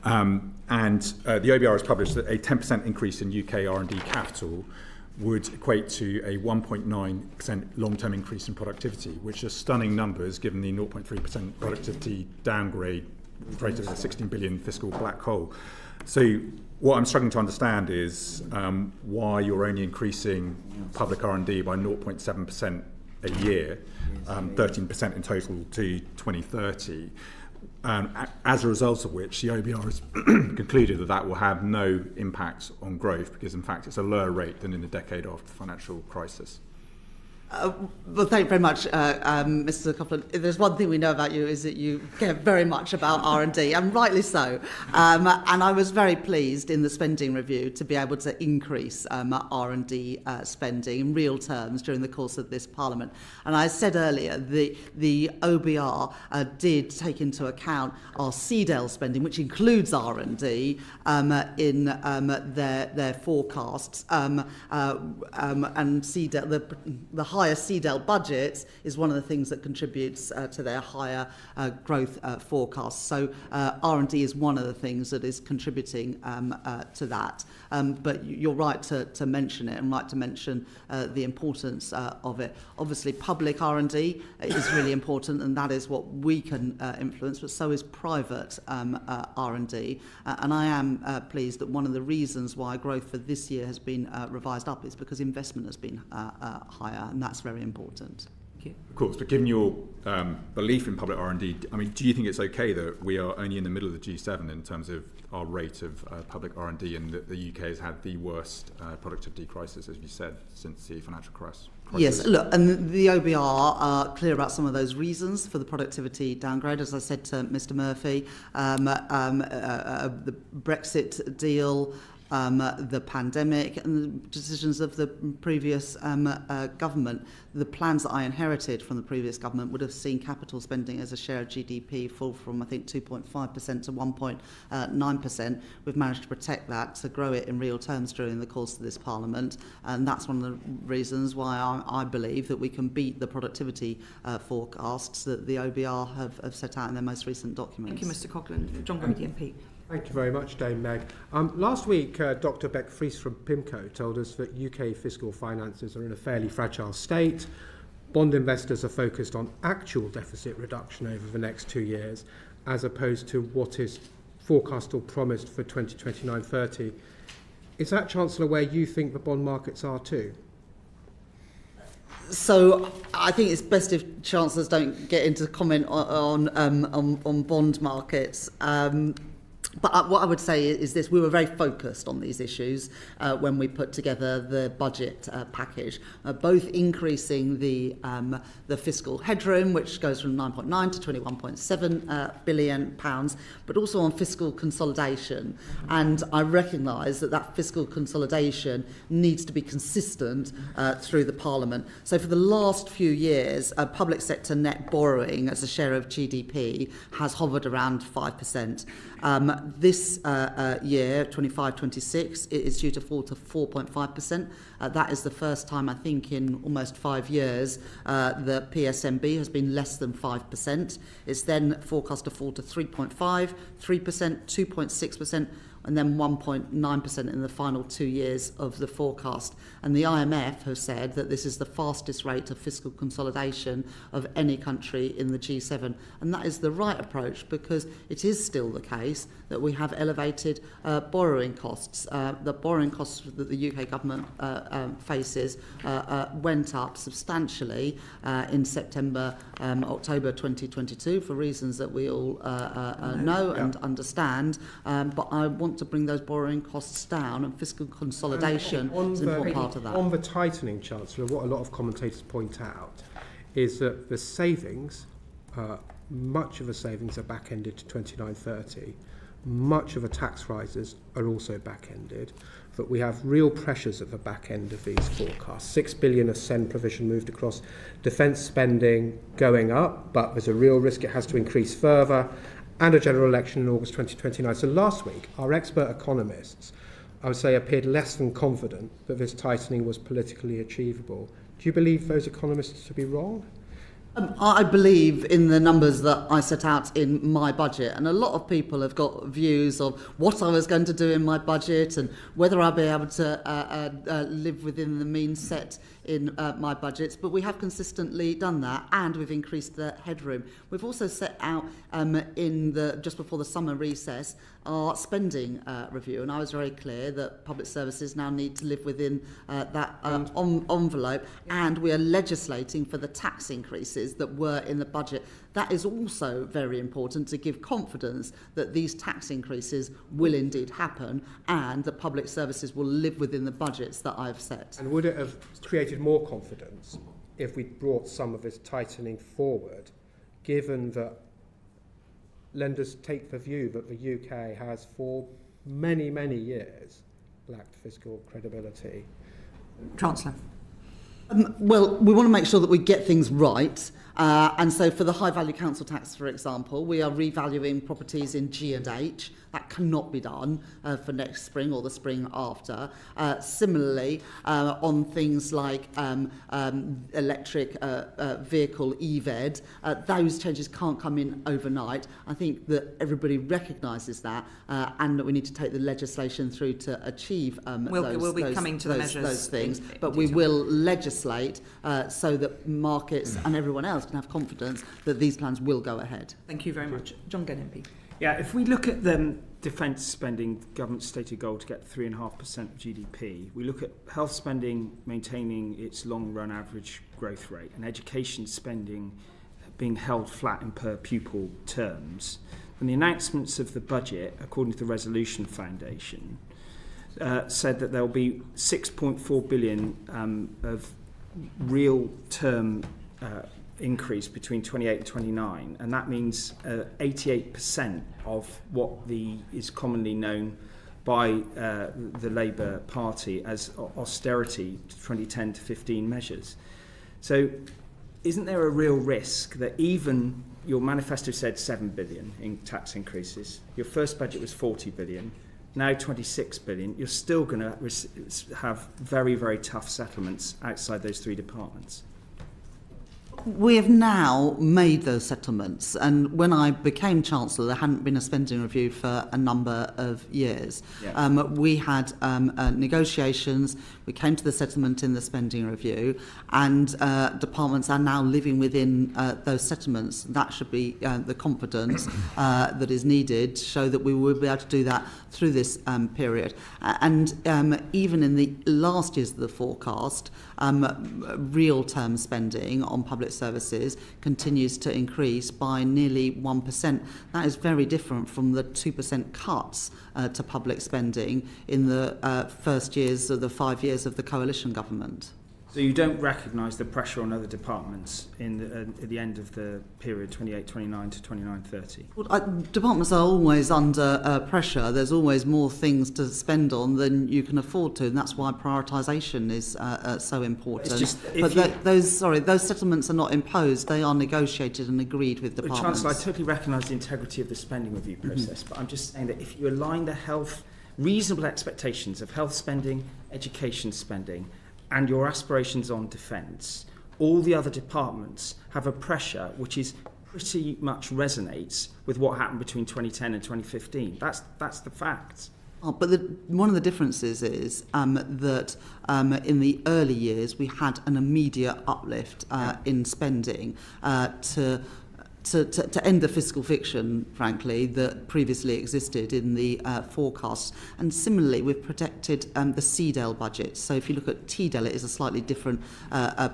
And the OBR has published that a 10% increase in UK R&D capital would equate to a 1.9% long-term increase in productivity, which are stunning numbers given the 0.3% productivity downgrade created a 16 billion fiscal black hole. So what I'm struggling to understand is why you're only increasing public R&D by 0.7% a year, 13% in total to 2030. As a result of which the OBR has concluded that that will have no impact on growth, because in fact it's a lower rate than in the decade after the financial crisis. Well, thank you very much, Mr. Coughlin. If there's one thing we know about you, is that you care very much about R&D, and rightly so. And I was very pleased in the spending review to be able to increase R&D spending in real terms during the course of this Parliament. And I said earlier, the OBR did take into account our CDEL spending, which includes R&D, in their forecasts. And CDEL, the higher CDEL budgets is one of the things that contributes to their higher growth forecasts. So R&D is one of the things that is contributing to that. But you're right to mention it, and right to mention the importance of it. Obviously, public R&D is really important, and that is what we can influence, but so is private R&D. And I am pleased that one of the reasons why growth for this year has been revised up is because investment has been higher, and that's very important. Of course, but given your belief in public R&D, I mean, do you think it's okay that we are only in the middle of the G7 in terms of our rate of public R&D, and that the UK has had the worst productivity crisis, as you said, since the financial crisis? Yes, look, and the OBR are clear about some of those reasons for the productivity downgrade. As I said to Mr. Murphy, the Brexit deal, the pandemic and the decisions of the previous government. The plans that I inherited from the previous government would have seen capital spending as a share of GDP fall from, I think, 2.5% to 1.9%. We've managed to protect that, to grow it in real terms during the course of this Parliament, and that's one of the reasons why I believe that we can beat the productivity forecasts that the OBR have set out in their most recent documents. Thank you, Mr Coghlan. John Grady MP. Thank you very much, Dame Meg. Last week, Dr Beck Fries from PIMCO told us that UK fiscal finances are in a fairly fragile state. Bond investors are focused on actual deficit reduction over the next 2 years, as opposed to what is forecast or promised for 2029-30. Is that, Chancellor, where you think the bond markets are too? So I think it's best if chancellors don't get into comment on bond markets. But what I would say is this: we were very focused on these issues when we put together the budget package, both increasing the fiscal headroom, which goes from 9.9 to 21.7 billion pounds, but also on fiscal consolidation. And I recognise that fiscal consolidation needs to be consistent through the Parliament. So for the last few years, public sector net borrowing as a share of GDP has hovered around 5%. This year, 25-26, it is due to fall to 4.5%. That is the first time, I think, in almost 5 years the PSMB has been less than 5%. It's then forecast to fall to 3.5%, 3%, 2.6%, and then 1.9% in the final 2 years of the forecast. And the IMF has said that this is the fastest rate of fiscal consolidation of any country in the G7. And that is the right approach, because it is still the case that we have elevated borrowing costs. The borrowing costs that the UK government faces went up substantially in September, October 2022 for reasons that we all know and understand. But I want to bring those borrowing costs down, and fiscal consolidation is an important part of that. On the tightening, Chancellor, what a lot of commentators point out is that the savings, much of the savings are back-ended to 29-30. Much of the tax rises are also back-ended, but we have real pressures at the back end of these forecasts. 6 billion of SEND provision moved across, defence spending going up, but there's a real risk it has to increase further, and a general election in August 2029. So last week, our expert economists, I would say, appeared less than confident that this tightening was politically achievable. Do you believe those economists to be wrong? I believe in the numbers that I set out in my budget, and a lot of people have got views of what I was going to do in my budget and whether I'll be able to live within the means set in my budgets, but we have consistently done that, and we've increased the headroom. We've also set out just before the summer recess our spending review, and I was very clear that public services now need to live within that envelope, and we are legislating for the tax increases that were in the budget. That is also very important to give confidence that these tax increases will indeed happen and that public services will live within the budgets that I've set. And would it have created more confidence if we brought some of this tightening forward, given that lenders take the view that the UK has for many, many years lacked fiscal credibility? Chancellor. Well, we want to make sure that we get things right. And so for the high value council tax, for example, we are revaluing properties in G and H. That cannot be done for next spring or the spring after. Similarly, on things like electric vehicle EVED, those changes can't come in overnight. I think that everybody recognises that, and that we need to take the legislation through to achieve we'll be coming to the measures those things. But in we detail. will legislate so that markets and everyone else can have confidence that these plans will go ahead. Thank you very much. John Gedd MP. Yeah, if we look at the defence spending, the government's stated goal to get 3.5% of GDP, we look at health spending maintaining its long-run average growth rate and education spending being held flat in per pupil terms. And the announcements of the budget, according to the Resolution Foundation, said that there will be 6.4 billion of real term increase between 28 and 29, and that means 88% of what is commonly known by the Labour Party as austerity 2010 to 15 measures. So isn't there a real risk that even your manifesto said 7 billion in tax increases, your first budget was 40 billion, now 26 billion, you're still going to have very, very tough settlements outside those three departments? We have now made those settlements, and when I became Chancellor, there hadn't been a spending review for a number of years. Yeah. We had negotiations, we came to the settlement in the spending review, and departments are now living within those settlements. That should be the confidence that is needed to show that we will be able to do that through this period. And even in the last years of the forecast, real term spending on public services continues to increase by nearly 1%. That is very different from the 2% cuts to public spending in the first years of the 5 years of the coalition government. So you don't recognise the pressure on other departments at the end of the period 28-29 to 29-30? Well, departments are always under pressure. There's always more things to spend on than you can afford to, and that's why prioritisation is so important. Those settlements are not imposed. They are negotiated and agreed with departments. Chancellor, I totally recognise the integrity of the spending review process, but I'm just saying that if you align the reasonable expectations of health spending, education spending, and your aspirations on defence, all the other departments have a pressure which is pretty much resonates with what happened between 2010 and 2015. That's the fact. Oh, but one of the differences is that in the early years we had an immediate uplift in spending to end the fiscal fiction, frankly, that previously existed in the forecasts. And similarly, we've protected the CDEL budget. So if you look at TDEL, it is a slightly different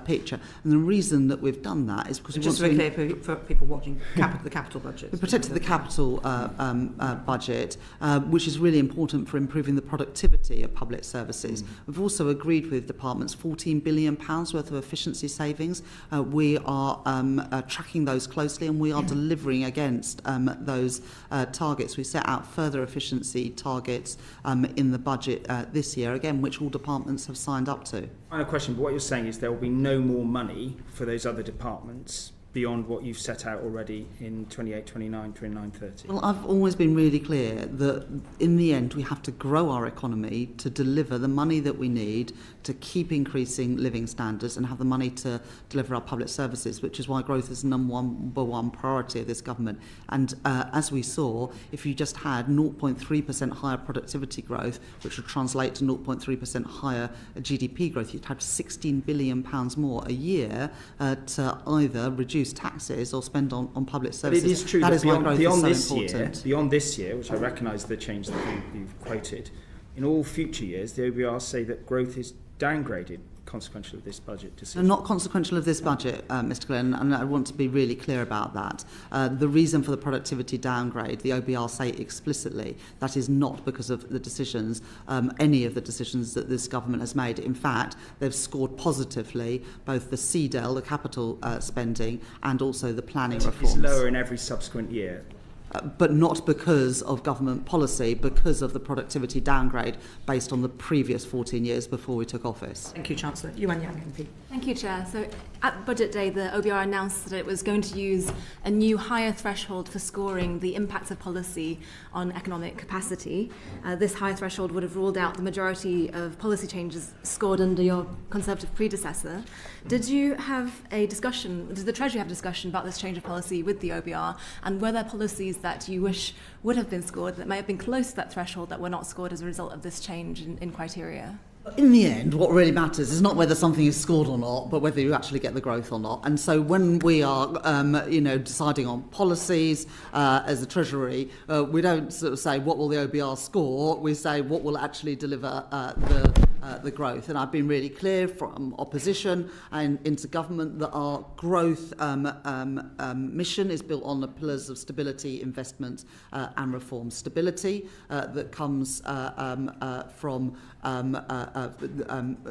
picture. And the reason that we've done that is because just very clear for people watching, the capital budget. We protected the capital budget, which is really important for improving the productivity of public services. We've also agreed with departments £14 billion worth of efficiency savings. We are tracking those closely, and we are delivering against those targets. We set out further efficiency targets in the budget this year, again, which all departments have signed up to. Final question, but what you're saying is there will be no more money for those other departments beyond what you've set out already in 28, 29, 29, 30? Well, I've always been really clear that in the end we have to grow our economy to deliver the money that we need to keep increasing living standards and have the money to deliver our public services, which is why growth is the number one priority of this government. And as we saw, if you just had 0.3% higher productivity growth, which would translate to 0.3% higher GDP growth, you'd have £16 billion more a year to either reduce taxes or spend on public services. But it is true that that is why growth is so important. Beyond this year, which I recognise the change that you've quoted, in all future years, the OBR say that growth is downgraded consequential of this budget decision. Not consequential of this budget, Mr. Glenn, and I want to be really clear about that. The reason for the productivity downgrade, the OBR say explicitly, that is not because of the decisions, any of the decisions that this government has made. In fact, they've scored positively both the CDEL, the capital spending, and also the planning reforms. It's lower in every subsequent year. But not because of government policy, because of the productivity downgrade based on the previous 14 years before we took office. Thank you, Chancellor. Yuan Yang, MP. Thank you, Chair. So at Budget Day, the OBR announced that it was going to use a new higher threshold for scoring the impacts of policy on economic capacity. This higher threshold would have ruled out the majority of policy changes scored under your Conservative predecessor. Did you have a discussion, did the Treasury have a discussion about this change of policy with the OBR, and were there policies that you wish would have been scored that may have been close to that threshold that were not scored as a result of this change in criteria? In the end, what really matters is not whether something is scored or not, but whether you actually get the growth or not. And so when we are, deciding on policies as the Treasury, we don't sort of say what will the OBR score. We say what will actually deliver the growth. And I've been really clear from opposition and into government that our growth mission is built on the pillars of stability, investment and reform. Stability that comes from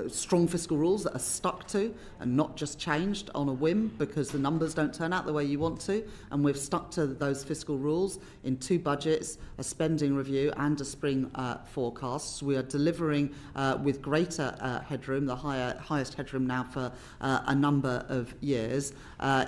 strong fiscal rules that are stuck to and not just changed on a whim because the numbers don't turn out the way you want to. And we've stuck to those fiscal rules in 2 budgets, a spending review and a spring forecast. We are delivering with greater headroom, the highest headroom now for a number of years.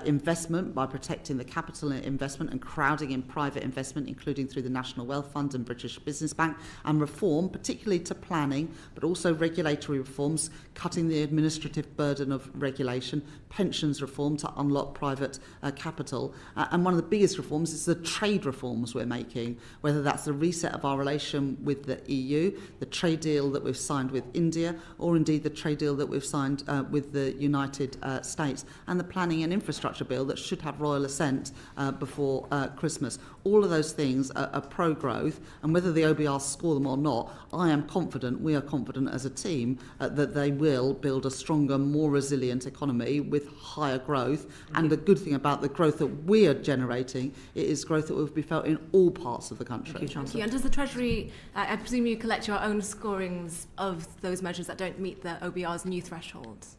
Investment by protecting the capital investment and crowding in private investment, including through the National Wealth Fund and British Business Bank, and reform, particularly to planning, but also regulatory reforms, cutting the administrative burden of regulation, pensions reform to unlock private capital. And one of the biggest reforms is the trade reforms we're making, whether that's the reset of our relation with the EU, the trade deal that we've signed with India, or indeed the trade deal that we've signed with the United States, and the planning and infrastructure bill that should have royal assent before Christmas. All of those things are pro-growth, and whether the OBR score them or not, I am confident, we are confident as a team, that they will build a stronger, more resilient economy with higher growth. And the good thing about the growth that we are generating, it is growth that will be felt in all parts of the country. Thank you, Chancellor. And does the Treasury, I presume you collect your own scorings of those measures that don't meet the OBR's new thresholds?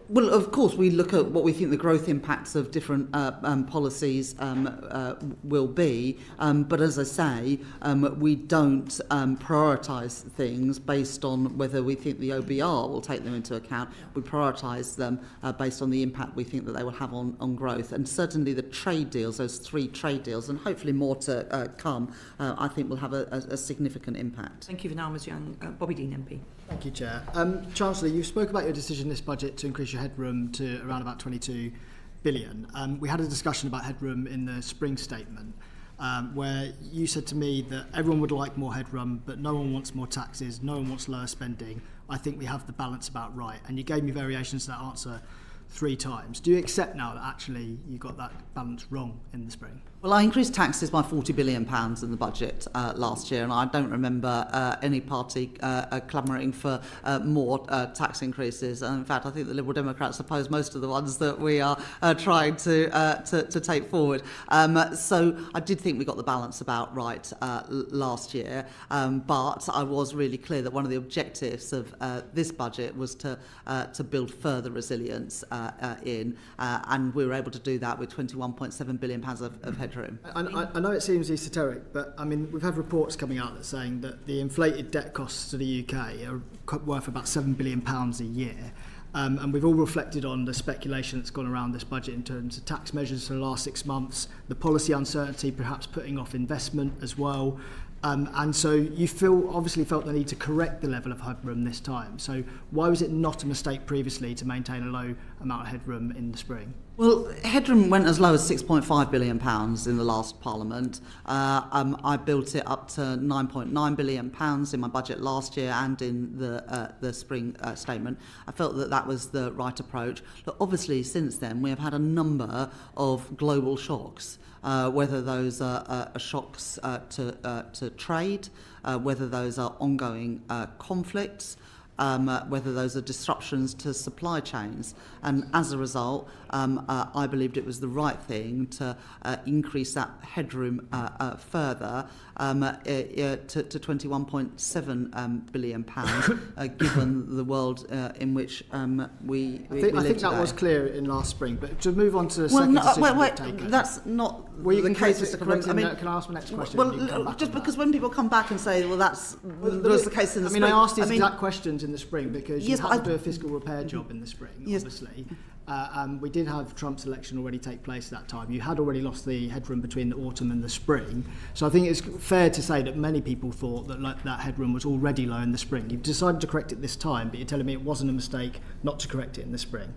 Well, of course, we look at what we think the growth impacts of different policies will be. But as I say, we don't prioritise things based on whether we think the OBR will take them into account. We prioritise them based on the impact we think that they will have on growth. And certainly the trade deals, those 3 trade deals, and hopefully more to come, I think will have a significant impact. Thank you for now, Ms Young. Bobby Dean MP. Thank you, Chair. Chancellor, you spoke about your decision in this budget to increase your headroom to around about 22 billion. We had a discussion about headroom in the spring statement, where you said to me that everyone would like more headroom, but no one wants more taxes, no one wants lower spending. I think we have the balance about right. And you gave me variations to that answer 3 times. Do you accept now that actually you got that balance wrong in the spring? Well, I increased taxes by £40 billion in the budget last year, and I don't remember any party clamouring for more tax increases. And in fact, I think the Liberal Democrats oppose most of the ones that we are trying to take forward. So I did think we got the balance about right last year, but I was really clear that one of the objectives of this budget was to build further resilience and we were able to do that with £21.7 billion of headroom. I know it seems esoteric, but I mean we've had reports coming out that saying that the inflated debt costs to the UK are worth about £7 billion a year. And we've all reflected on the speculation that's gone around this budget in terms of tax measures for the last 6 months, the policy uncertainty perhaps putting off investment as well. And so you obviously felt the need to correct the level of headroom this time. So why was it not a mistake previously to maintain a low amount of headroom in the spring? Well, headroom went as low as £6.5 billion in the last Parliament. I built it up to £9.9 billion in my budget last year and in the spring statement. I felt that that was the right approach. But obviously, since then, we have had a number of global shocks. Whether those are shocks to trade, whether those are ongoing conflicts, whether those are disruptions to supply chains. And as a result, I believed it was the right thing to increase that headroom further to £21.7 billion, given the world in which we I think live that today. was clear in last spring. But to move on to the second decision you've taken. That's not Well, the case, Mr. correct. I mean, Can I ask my next question? well, and you can come back just on because that? when people come back and say, well, that's was the case in the spring. I asked these exact questions in the spring because you Yes, had but to do a fiscal repair job in the spring, Yes. obviously. We did have Trump's election already take place at that time. You had already lost the headroom between the autumn and the spring. So I think it's fair to say that many people thought that that headroom was already low in the spring. You've decided to correct it this time, but you're telling me it wasn't a mistake not to correct it in the spring.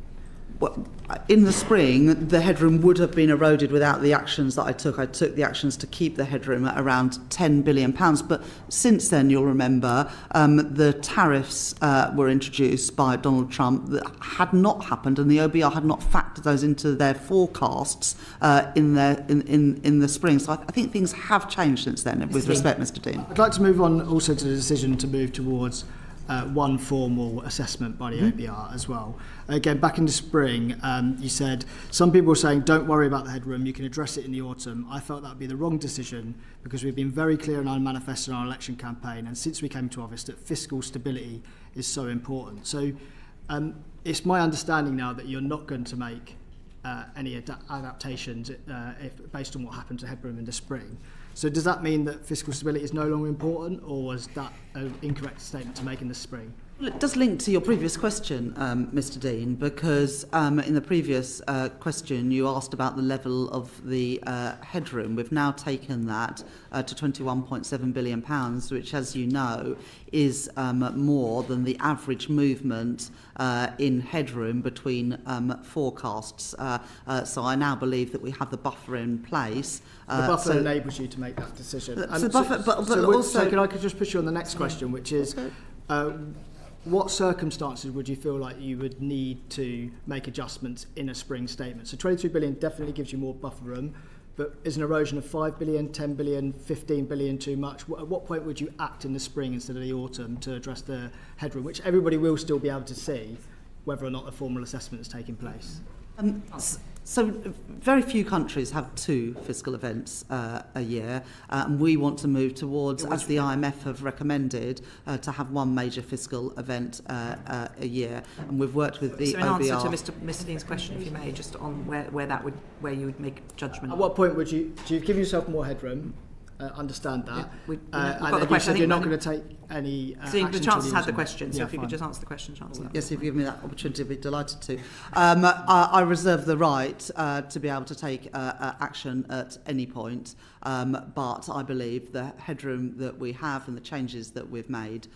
Well, in the spring, the headroom would have been eroded without the actions that I took. I took the actions to keep the headroom at around £10 billion. But since then, you'll remember, the tariffs were introduced by Donald Trump that had not happened, and the OBR had not factored those into their forecasts in the spring. So I think things have changed since then, with respect, Mr. Dean. I'd like to move on also to the decision to move towards one formal assessment by the OBR as well. Again, back in the spring, you said some people were saying don't worry about the headroom, you can address it in the autumn. I felt that would be the wrong decision because we've been very clear in our manifesto and our election campaign, and since we came to office, that fiscal stability is so important. So it's my understanding now that you're not going to make any adaptations based on what happened to headroom in the spring. So does that mean that fiscal stability is no longer important, or was that an incorrect statement to make in the spring? Well, it does link to your previous question, Mr. Dean, because in the previous question you asked about the level of the headroom. We've now taken that to £21.7 billion, which, as you know, is more than the average movement in headroom between forecasts. So I now believe that we have the buffer in place. The buffer enables you to make that decision. So can I just push you on the next question, which is, what circumstances would you feel like you would need to make adjustments in a spring statement? So 22 billion definitely gives you more buffer room, but is an erosion of 5 billion, 10 billion, 15 billion too much? At what point would you act in the spring instead of the autumn to address the headroom, which everybody will still be able to see whether or not a formal assessment is taking place? So very few countries have two fiscal events a year, and we want to move towards, as the IMF have recommended, to have one major fiscal event a year. And we've worked with the OBR. OBR. answer to Mr. Dean's question, if you may, just on where you would make judgment. At what point would you give yourself more headroom? Understand that. Yeah, we've and got the question. You're not going to take any So the Chancellor's had the question, so yeah, if you could just answer the question, Chancellor. Yes, if you give me that opportunity, I'd be delighted to. I reserve the right to be able to take action at any point, but I believe the headroom that we have and the changes that we've made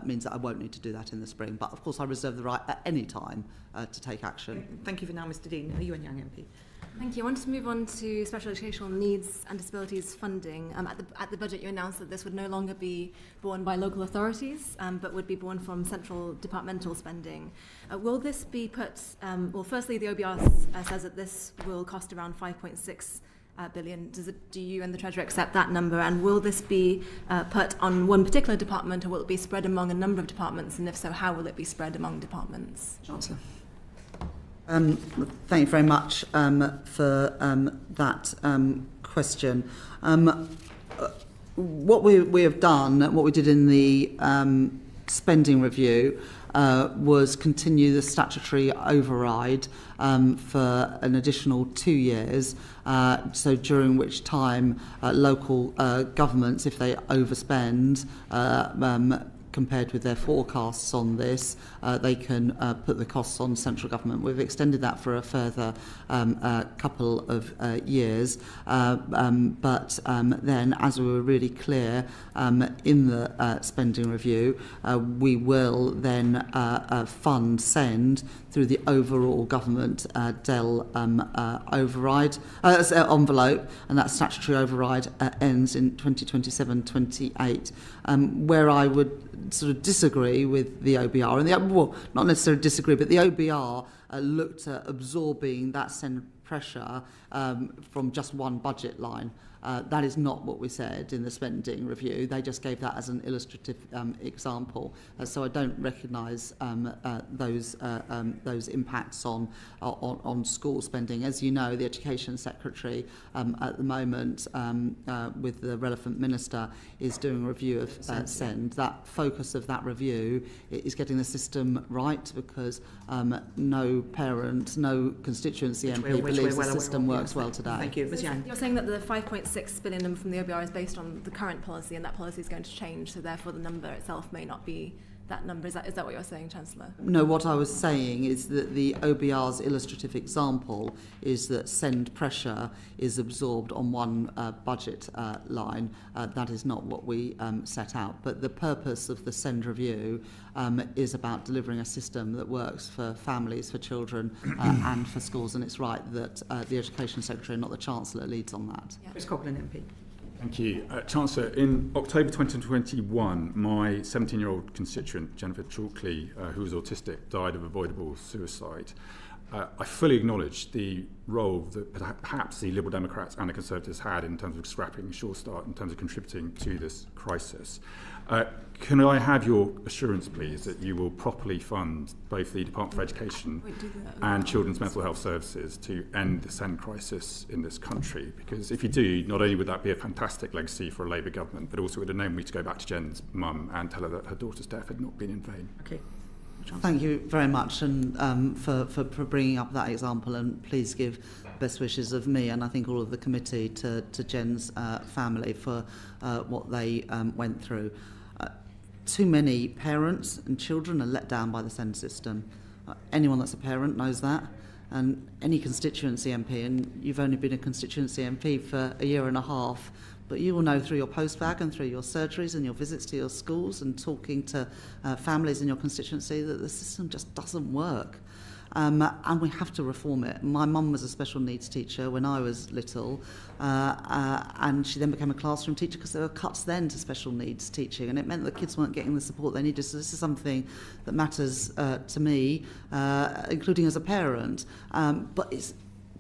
means that I won't need to do that in the spring. But of course, I reserve the right at any time to take action. Thank you for now, Mr. Dean. Are you and Young MP? Thank you. I wanted to move on to special educational needs and disabilities funding. At the budget, you announced that this would no longer be borne by local authorities, but would be borne from central departmental spending. Will this be put, well, firstly, the OBR says that this will cost around 5.6 billion. Do you and the Treasury accept that number? And will this be put on one particular department, or will it be spread among a number of departments? And if so, how will it be spread among departments? Chancellor. Thank you very much for that question. What we have done, what we did in the spending review, was continue the statutory override for an additional 2 years, so during which time local governments, if they overspend, compared with their forecasts on this, they can put the costs on central government. We've extended that for a further couple of years, but then, as we were really clear in the spending review, we will then fund SEND through the overall government DEL override envelope, and that statutory override ends in 2027-28. Where I would sort of disagree with the OBR, and well, not necessarily disagree, but the OBR looked at absorbing that SEND pressure from just one budget line. That is not what we said in the spending review. They just gave that as an illustrative example. So I don't recognise those impacts on school spending. As you know, the Education Secretary at the moment, with the relevant minister, is doing a review of SEND. That focus of that review is getting the system right, because no parent, no constituency MP believes the system works well today. Thank you. Ms. Yang. You're saying that the 5.6 billion number from the OBR is based on the current policy, and that policy is going to change, so therefore the number itself may not be that number. Is that what you're saying, Chancellor? No, what I was saying is that the OBR's illustrative example is that SEND pressure is absorbed on one budget line. That is not what we set out. But the purpose of the SEND review is about delivering a system that works for families, for children, and for schools. And it's right that the Education Secretary, not the Chancellor, leads on that. Yeah. Ms. Coughlin, MP. Thank you. Chancellor, in October 2021, my 17-year-old constituent, Jennifer Chalkley, who was autistic, died of avoidable suicide. I fully acknowledge the role that perhaps the Liberal Democrats and the Conservatives had in terms of scrapping a sure start, in terms of contributing to this crisis. Can I have your assurance, please, that you will properly fund both the Department for Education and Children's Mental Health Services to end the SEND crisis in this country? Because if you do, not only would that be a fantastic legacy for a Labour government, but also it would enable me to go back to Jen's mum and tell her that her daughter's death had not been in vain. Okay. Thank you very much, and for bringing up that example, and please give best wishes of me and I think all of the committee to Jen's family for what they went through. Too many parents and children are let down by the SEND system. Anyone that's a parent knows that, and any constituency MP, and you've only been a constituency MP for a year and a half, but you will know through your postbag and through your surgeries and your visits to your schools and talking to families in your constituency that the system just doesn't work. And we have to reform it. My mum was a special needs teacher when I was little, and she then became a classroom teacher because there were cuts then to special needs teaching, and it meant that kids weren't getting the support they needed. So this is something that matters to me, including as a parent, but it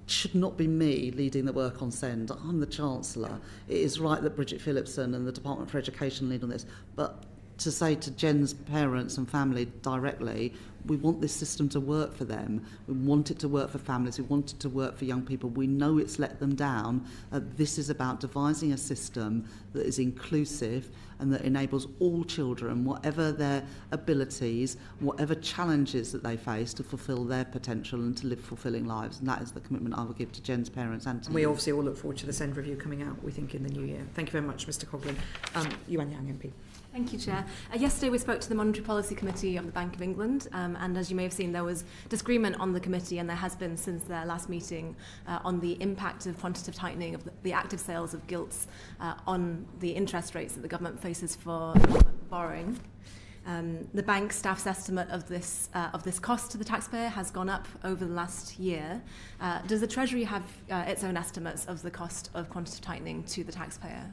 should not be me leading the work on SEND. I'm the Chancellor. It is right that Bridget Phillipson and the Department for Education lead on this, but to say to Jen's parents and family directly, we want this system to work for them. We want it to work for families. We want it to work for young people. We know it's let them down. This is about devising a system that is inclusive and that enables all children, whatever their abilities, whatever challenges that they face, to fulfil their potential and to live fulfilling lives. And that is the commitment I will give to Jen's parents and to We you. obviously all look forward to the SEND review coming out, we think, in the new year. Thank you very much, Mr Coghlan. Yuan Yang MP. Thank you, Chair. Yesterday we spoke to the Monetary Policy Committee of the Bank of England, and as you may have seen, there was disagreement on the committee, and there has been since their last meeting, on the impact of quantitative tightening of the active sales of gilts on the interest rates that the government faces for borrowing. The bank staff's estimate of this cost to the taxpayer has gone up over the last year. Does the Treasury have its own estimates of the cost of quantitative tightening to the taxpayer?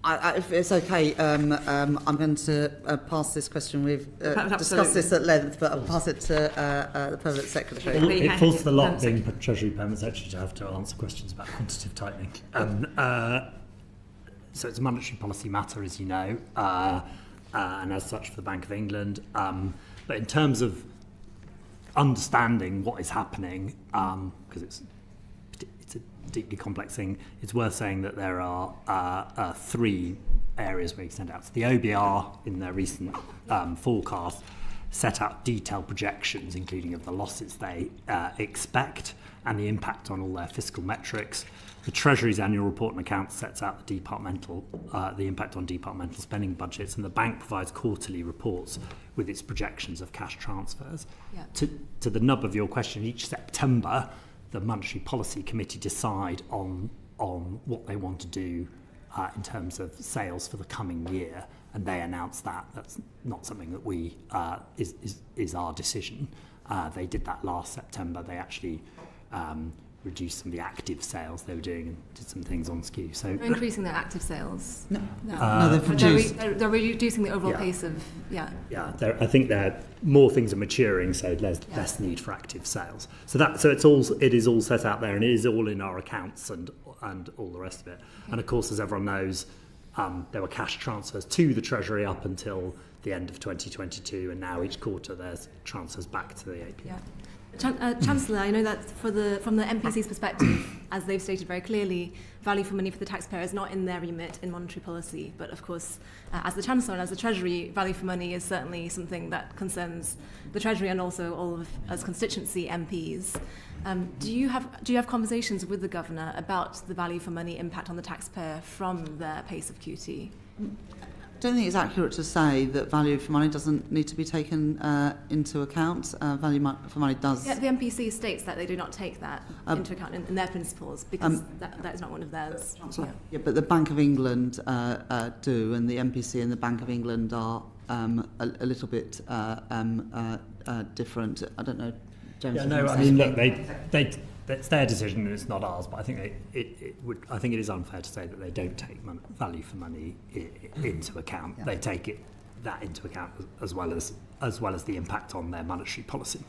If it's okay, I'm going to pass this question. We've discussed this at length, but I'll pass it to the Permanent Secretary. Well, it falls to the lot being Treasury Permanent Secretary to have to answer questions about quantitative tightening. So it's a monetary policy matter, as you know, and as such for the Bank of England. But in terms of understanding what is happening, because it's a deeply complex thing, it's worth saying that there are three areas where you send out. So the OBR, in their recent forecast, set out detailed projections, including of the losses they expect and the impact on all their fiscal metrics. The Treasury's annual report and accounts sets out the impact on departmental spending budgets, and the bank provides quarterly reports with its projections of cash transfers. Yeah. To the nub of your question, each September, the Monetary Policy Committee decide on what they want to do in terms of sales for the coming year, and they announce that. That's not something that we is our decision. They did that last September. They actually reduced some of the active sales they were doing and did some things on skew. So they're increasing their active sales. No, they've reduced. They're reducing the overall pace of I think more things are maturing, so there's less need for active sales. So it is all set out there, and it is all in our accounts and all the rest of it. Okay. And of course, as everyone knows, there were cash transfers to the Treasury up until the end of 2022, and now each quarter there's transfers back to the AP. Yeah. Chancellor, I know that from the MPC's perspective, as they've stated very clearly, value for money for the taxpayer is not in their remit in monetary policy. But of course, as the Chancellor and as the Treasury, value for money is certainly something that concerns the Treasury and also all of us constituency MPs. Do you have conversations with the Governor about the value for money impact on the taxpayer from their pace of QT? I don't think it's accurate to say that value for money doesn't need to be taken into account. Value for money does. Yeah, the MPC states that they do not take that into account in their principles because that is not one of theirs. Yeah, but the Bank of England do, and the MPC and the Bank of England are a little bit different. I don't know, James. Yeah, no, I mean, look, it's their decision and it's not ours, but I think I think it is unfair to say that they don't take value for money into account. Yeah. They take it that into account as well as the impact on their monetary policy.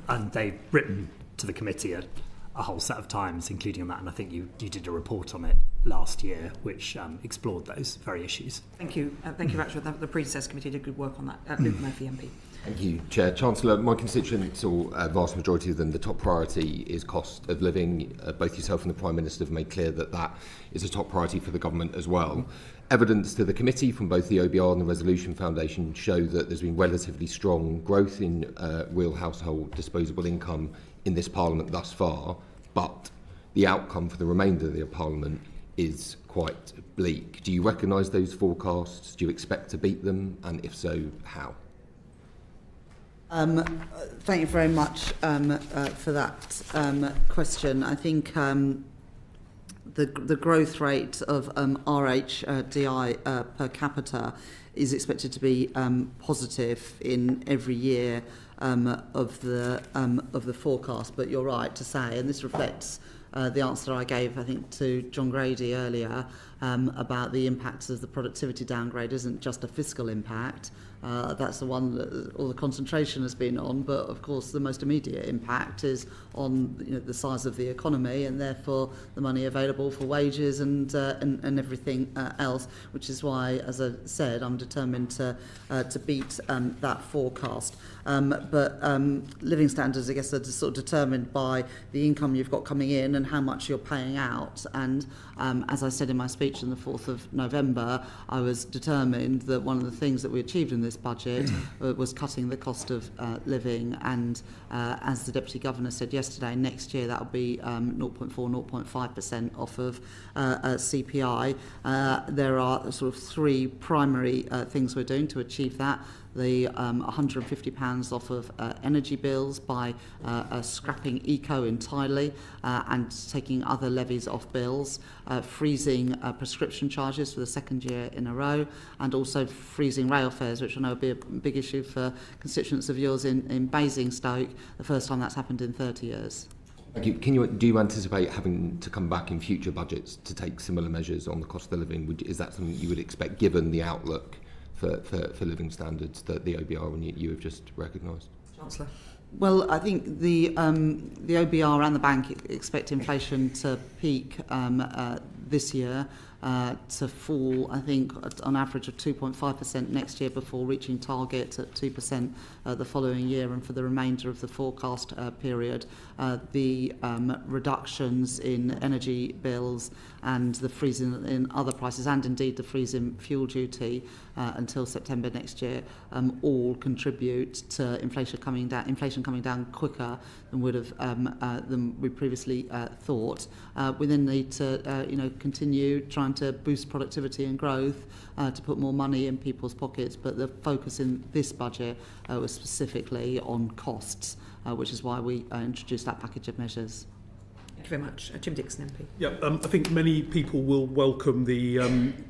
And they've written to the committee a whole set of times, including on that, and I think you did a report on it last year, which explored those very issues. Thank you, Rachel. The predecessor committee did good work on that. Luke Murphy, MP. Thank you, Chair. Chancellor, my constituents, or a vast majority of them, the top priority is cost of living. Both yourself and the Prime Minister have made clear that that is a top priority for the government as well. Evidence to the committee from both the OBR and the Resolution Foundation show that there's been relatively strong growth in real household disposable income in this Parliament thus far, but the outcome for the remainder of the Parliament is quite bleak. Do you recognise those forecasts? Do you expect to beat them? And if so, how? Thank you very much for that question. I think the growth rate of RHDI per capita is expected to be positive in every year of the forecast. But you're right to say, and this reflects the answer I gave, I think, to John Grady earlier about the impacts of the productivity downgrade isn't just a fiscal impact. That's the one that all the concentration has been on, but of course the most immediate impact is on the size of the economy, and therefore the money available for wages and everything else, which is why, as I said, I'm determined to beat that forecast. But living standards, I guess, are sort of determined by the income you've got coming in and how much you're paying out. And as I said in my speech on the 4th of November, I was determined that one of the things that we achieved in this budget was cutting the cost of living. And as the Deputy Governor said yesterday, next year that will be 0.4, 0.5% off of CPI. There are sort of three primary things we're doing to achieve that. The £150 off of energy bills by scrapping eco entirely and taking other levies off bills, freezing prescription charges for the second year in a row, and also freezing rail fares, which I know will be a big issue for constituents of yours in Basingstoke, the first time that's happened in 30 years. Thank you. Do you anticipate having to come back in future budgets to take similar measures on the cost of living? Is that something you would expect, given the outlook for living standards that the OBR and you have just recognised? Chancellor. Well, I think the OBR and the bank expect inflation to peak this year, to fall, I think, on average of 2.5% next year before reaching target at 2% the following year, and for the remainder of the forecast period. The reductions in energy bills and the freezing in other prices, and indeed the freeze in fuel duty until September next year, all contribute to inflation coming down quicker than would have than we previously thought. We then need to continue trying to boost productivity and growth to put more money in people's pockets, but the focus in this budget was specifically on costs, which is why we introduced that package of measures. Thank you very much. Jim Dixon, MP. Yeah, I think many people will welcome the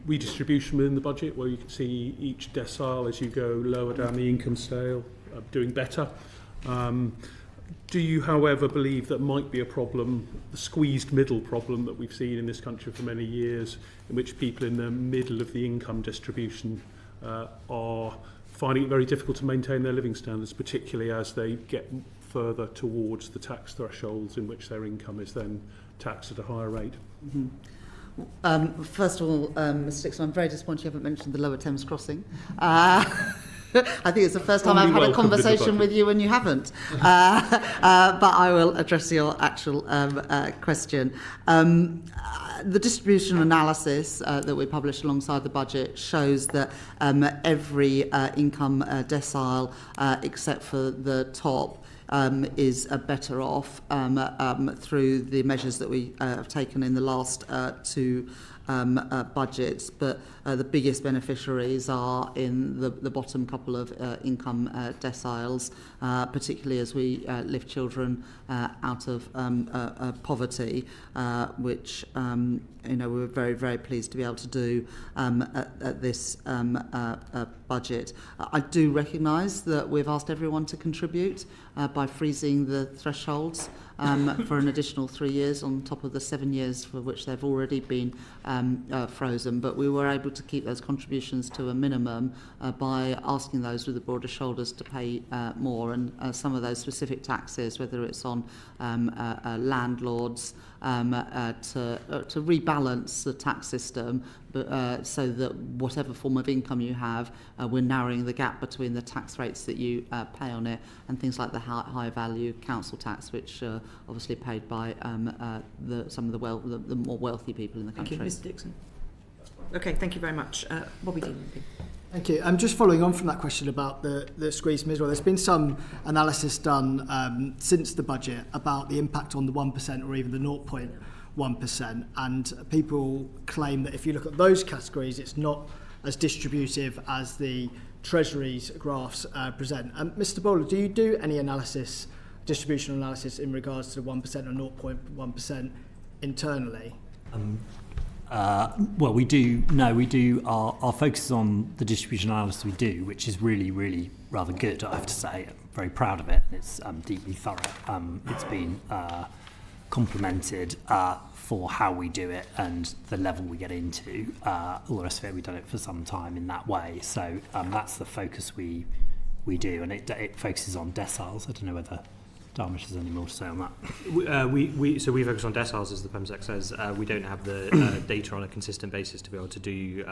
redistribution within the budget, where you can see each decile as you go lower down the income scale doing better. Do you, however, believe that might be a problem, the squeezed middle problem that we've seen in this country for many years, in which people in the middle of the income distribution are finding it very difficult to maintain their living standards, particularly as they get further towards the tax thresholds in which their income is then taxed at a higher rate? Mm-hmm. First of all, Mr Dixon, I'm very disappointed you haven't mentioned the Lower Thames crossing. I think it's the first time I've had a conversation with you and you haven't. But I will address your actual question. The distribution analysis that we published alongside the budget shows that every income decile, except for the top, is better off through the measures that we have taken in the last two budgets, but the biggest beneficiaries are in the bottom couple of income deciles, particularly as we lift children out of poverty, which we're very, very pleased to be able to do at this budget. I do recognise that we've asked everyone to contribute by freezing the thresholds for an additional 3 years on top of the 7 years for which they've already been frozen. But we were able to keep those contributions to a minimum by asking those with the broader shoulders to pay more. And some of those specific taxes, whether it's on landlords, to rebalance the tax system, but, so that whatever form of income you have, we're narrowing the gap between the tax rates that you pay on it and things like the high value council tax, which obviously paid by some of the more wealthy people in the country. Thank you, Mr Dixon. Okay, thank you very much. Bobby Dean. Thank you. I'm just following on from that question about the squeeze from Israel. There's been some analysis done since the budget about the impact on the 1% or even the 0.1%, and people claim that if you look at those categories, it's not as distributive as the Treasury's graphs present. Mr Bowler, do you do any analysis, distributional analysis, in regards to the 1% or 0.1% internally? Well, we do. No, we do. Our focus is on the distribution analysis we do, which is really, really rather good, I have to say. I'm very proud of it. It's deeply thorough. It's been complimented for how we do it and the level we get into. All the rest of it, we've done it for some time in that way. So that's the focus we do, and it focuses on deciles. I don't know whether Darmish has any more to say on that. So we focus on deciles, as the PEMSEC says. We don't have the data on a consistent basis to be able to do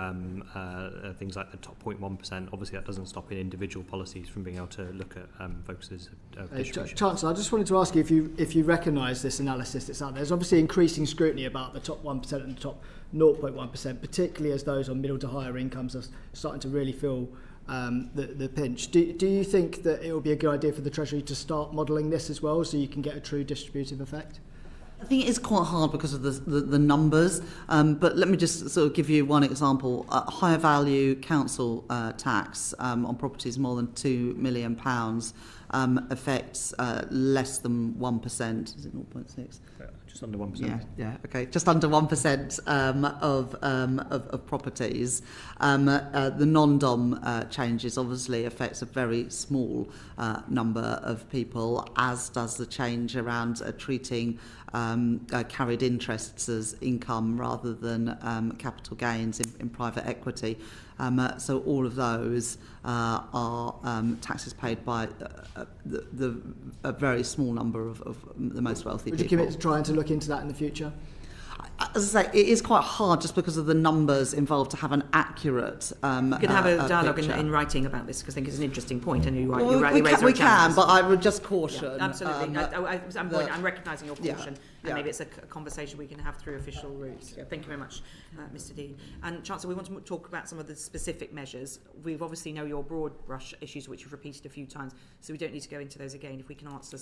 things like the top 0.1%. Obviously, that doesn't stop in individual policies from being able to look at focuses of distribution. Chancellor, I just wanted to ask you if you recognise this analysis that's out there. There's obviously increasing scrutiny about the top 1% and the top 0.1%, particularly as those on middle to higher incomes are starting to really feel the pinch. Do you think that it would be a good idea for the Treasury to start modelling this as well, so you can get a true distributive effect? I think it is quite hard because of the numbers, but let me just sort of give you one example. Higher value council tax on properties more than £2 million affects less than 1%. Is it 0.6? Just under 1%. Yeah, okay. Just under 1% of properties. The non-dom changes obviously affects a very small number of people, as does the change around treating carried interests as income rather than capital gains in private equity. So all of those are taxes paid by a very small number of the most wealthy people. Would you commit to trying to look into that in the future? As I say, it is quite hard just because of the numbers involved to have an accurate You could have a dialogue in writing about this, because I think it's an interesting point, and you rightly raise we can, but I would just caution. Yeah, absolutely. I'm recognising your caution, and maybe it's a conversation we can have through official routes. Thank you very much, Mr Dean. And Chancellor, we want to talk about some of the specific measures. We've obviously know your broad brush issues, which you've repeated a few times, so we don't need to go into those again. If we can answer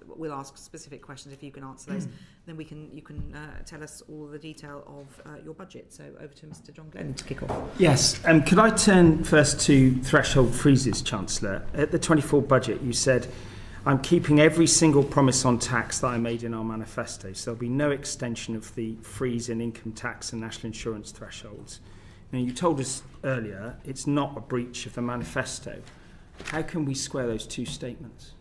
we'll ask specific questions. If you can answer those, then you can tell us all the detail of your budget. So over to Mr John Glenn to kick off. Yes, could I turn first to threshold freezes, Chancellor? At the 24 budget, you said, I'm keeping every single promise on tax that I made in our manifesto, so there'll be no extension of the freeze in income tax and national insurance thresholds. Now, you told us earlier it's not a breach of the manifesto. How can we square those two statements?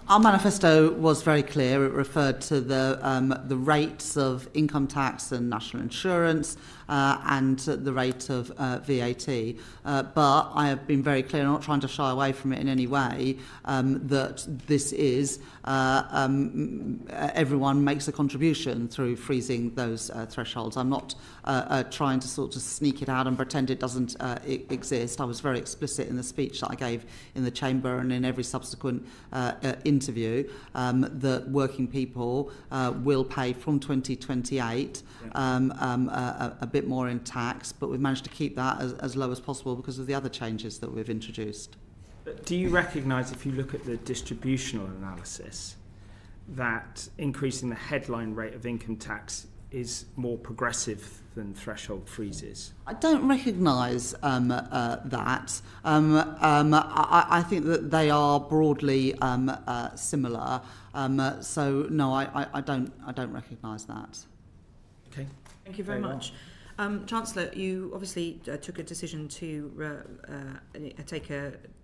Our manifesto was very clear. It referred to the rates of income tax and national insurance and the rate of VAT. But I have been very clear, I'm not trying to shy away from it in any way, that this is everyone makes a contribution through freezing those thresholds. I'm not trying to sort of sneak it out and pretend it doesn't exist. I was very explicit in the speech that I gave in the Chamber and in every subsequent interview that working people will pay from 2028 a bit more in tax, but we've managed to keep that as low as possible because of the other changes that we've introduced. But do you recognise, if you look at the distributional analysis, that increasing the headline rate of income tax is more progressive than threshold freezes? I don't recognise that. I think that they are broadly similar. So no, I don't recognise that. Okay. Thank you very much. Chancellor, you obviously took a decision to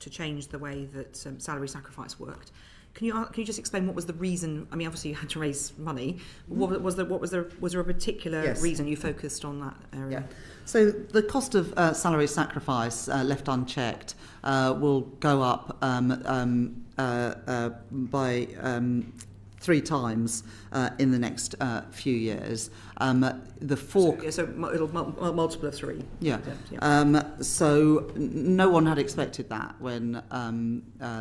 change the way that salary sacrifice worked. Can you just explain what was the reason? I mean, obviously you had to raise money. Was there a particular reason you focused on that area? Yeah. So the cost of salary sacrifice left unchecked will go up by 3 times in the next few years. So it'll multiple of 3. Yeah. So no one had expected that when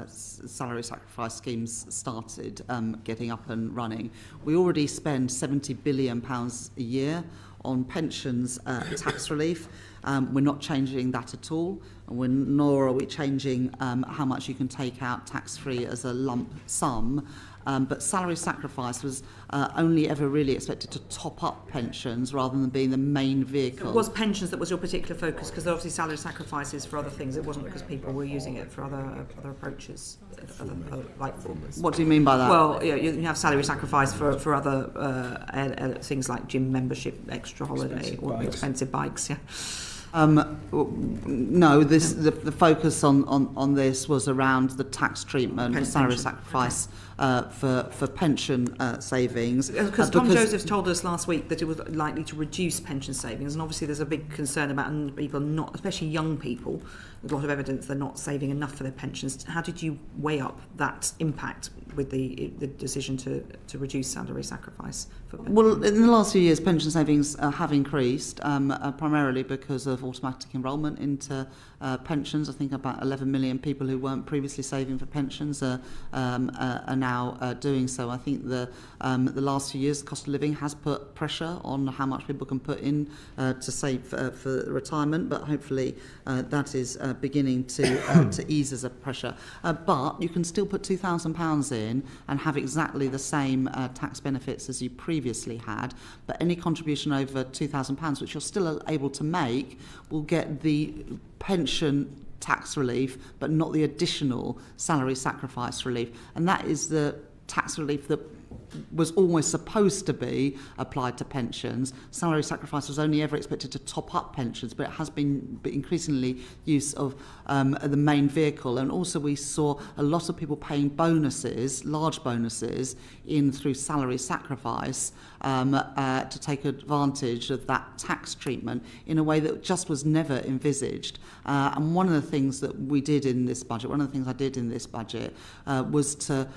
salary sacrifice schemes started getting up and running. We already spend £70 billion a year on pensions tax relief. We're not changing that at all, nor are we changing how much you can take out tax-free as a lump sum. But salary sacrifice was only ever really expected to top up pensions rather than being the main vehicle. So it was pensions that was your particular focus, because obviously salary sacrifice is for other things. It wasn't because people were using it for other approaches. What do you mean by that? Well, you have salary sacrifice for other things like gym membership, extra holiday, expensive bikes. Yeah. No, the focus on this was around the tax treatment for salary sacrifice for pension savings. Because Tom Josephs told us last week that it was likely to reduce pension savings, and obviously there's a big concern about people not, especially young people. There's a lot of evidence they're not saving enough for their pensions. How did you weigh up that impact with the decision to reduce salary sacrifice for pensions? Well, in the last few years, pension savings have increased, primarily because of automatic enrolment into pensions. I think about 11 million people who weren't previously saving for pensions are now doing so. I think the last few years, the cost of living has put pressure on how much people can put in to save for retirement, but hopefully that is beginning to ease as a pressure. But you can still put £2,000 in and have exactly the same tax benefits as you previously had, but any contribution over £2,000, which you're still able to make, will get the pension tax relief, but not the additional salary sacrifice relief. And that is the tax relief that was always supposed to be applied to pensions. Salary sacrifice was only ever expected to top up pensions, but it has been increasingly use of the main vehicle. And also we saw a lot of people paying bonuses, large bonuses, in through salary sacrifice to take advantage of that tax treatment in a way that just was never envisaged. And one of the things that we did in this budget, one of the things I did in this budget was to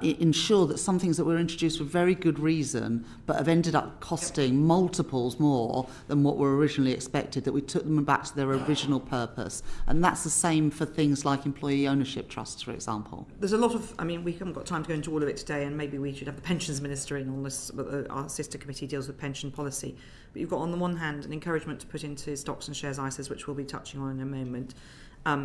ensure that some things that were introduced for very good reason but have ended up costing multiples more than what were originally expected, that we took them back to their original purpose. And that's the same for things like employee ownership trusts, for example. There's a lot of, I mean, we haven't got time to go into all of it today, and maybe we should have the pensions minister in on this, but our sister committee deals with pension policy. But you've got on the one hand an encouragement to put into stocks and shares ISAs, which we'll be touching on in a moment.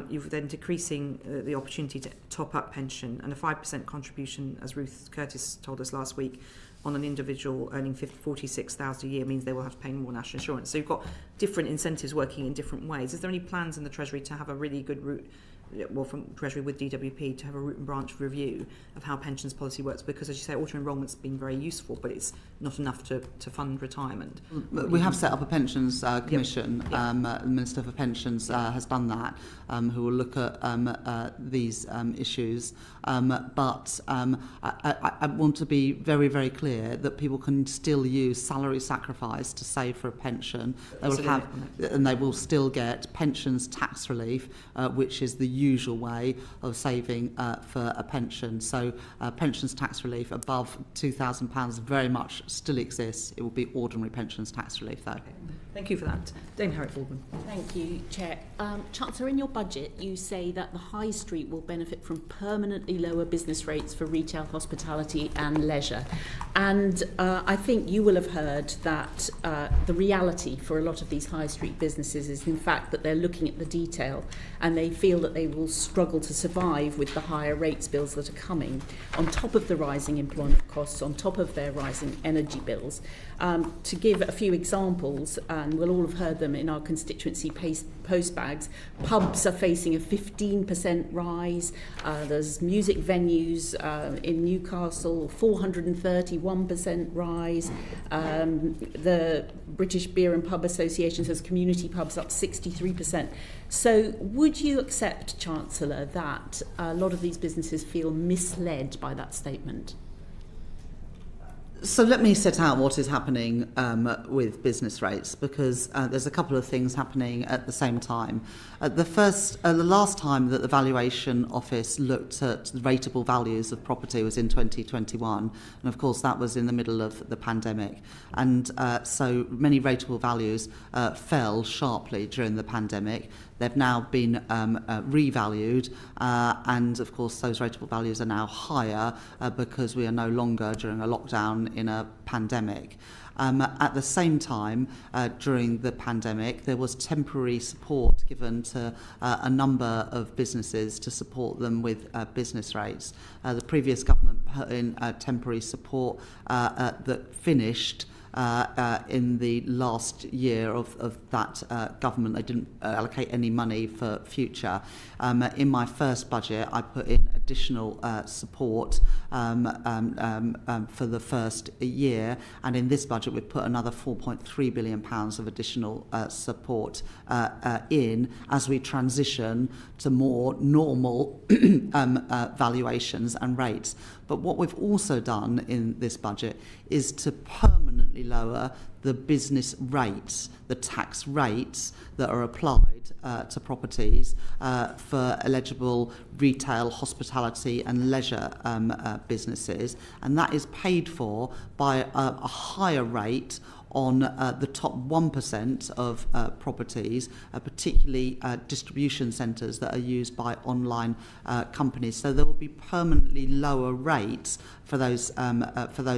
You've then decreasing the opportunity to top up pension, and a 5% contribution, as Ruth Curtis told us last week, on an individual earning $46,000 a year means they will have to pay more national insurance. So you've got different incentives working in different ways. Is there any plans in the Treasury to have a really good route, well, from Treasury with DWP, to have a root and branch review of how pensions policy works? Because, as you say, auto-enrolment's been very useful, but it's not enough to fund retirement. We have set up a pensions commission. The Minister for Pensions has done that, who will look at these issues. But I want to be very, very clear that people can still use salary sacrifice to save for a pension. They will have, and they will still get pensions tax relief, which is the usual way of saving for a pension. So pensions tax relief above £2,000 very much still exists. It will be ordinary pensions tax relief, though. Thank you for that. Dame Harriet-Baldwin. Thank you, Chair. Chancellor, in your budget, you say that the High Street will benefit from permanently lower business rates for retail, hospitality and leisure. And I think you will have heard that the reality for a lot of these High Street businesses is, in fact, that they're looking at the detail and they feel that they will struggle to survive with the higher rates bills that are coming, on top of the rising employment costs, on top of their rising energy bills. To give a few examples, and we'll all have heard them in our constituency postbags, pubs are facing a 15% rise. There's music venues in Newcastle, 431% rise. The British Beer and Pub Association says community pubs up 63%. So would you accept, Chancellor, that a lot of these businesses feel misled by that statement? So let me set out what is happening with business rates, because there's a couple of things happening at the same time. The last time that the Valuation Office looked at the rateable values of property was in 2021, and of course that was in the middle of the pandemic. And so many rateable values fell sharply during the pandemic. They've now been revalued, and of course those rateable values are now higher because we are no longer during a lockdown in a pandemic. At the same time, during the pandemic, there was temporary support given to a number of businesses to support them with business rates. The previous government put in temporary support that finished in the last year of that government. They didn't allocate any money for future. In my first budget, I put in additional support for the first year, and in this budget we've put another £4.3 billion of additional support in as we transition to more normal valuations and rates. But what we've also done in this budget is to permanently lower the business rates, the tax rates that are applied to properties for eligible retail, hospitality and leisure businesses. And that is paid for by a higher rate on the top 1% of properties, particularly distribution centres that are used by online companies. So there will be permanently lower rates for those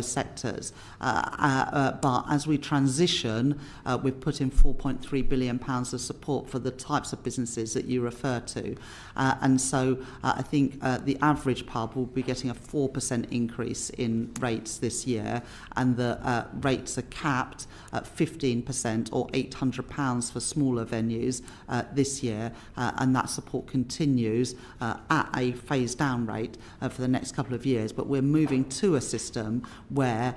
sectors. But as we transition, we've put in £4.3 billion of support for the types of businesses that you refer to. And so I think the average pub will be getting a 4% increase in rates this year, and the rates are capped at 15% or £800 for smaller venues this year, and that support continues at a phased down rate for the next couple of years. But we're moving to a system where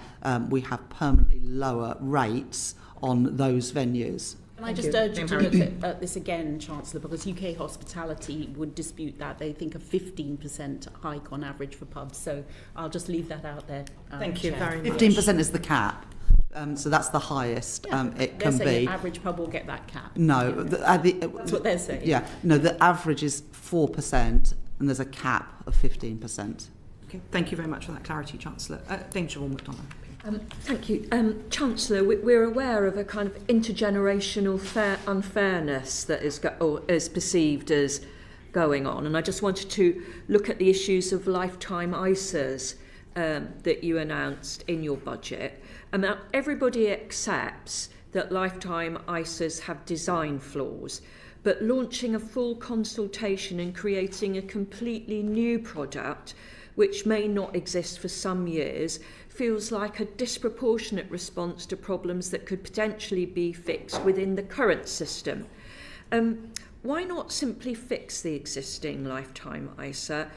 we have permanently lower rates on those venues. Can I just urge you to look at this again, Chancellor, because UK Hospitality would dispute that. They think a 15% hike on average for pubs. So I'll just leave that out there. Thank you very much. 15% is the cap. So that's the highest it can be. They're saying the average pub will get that cap. No. That's what they're saying. Yeah. No, the average is 4% and there's a cap of 15%. Okay, thank you very much for that clarity, Chancellor. Dame Siobhan McDonald. Thank you. Chancellor, we're aware of a kind of intergenerational unfairness that is perceived as going on, and I just wanted to look at the issues of lifetime ISAs that you announced in your budget. Now, everybody accepts that lifetime ISAs have design flaws, but launching a full consultation and creating a completely new product which may not exist for some years feels like a disproportionate response to problems that could potentially be fixed within the current system. Why not simply fix the existing lifetime ISA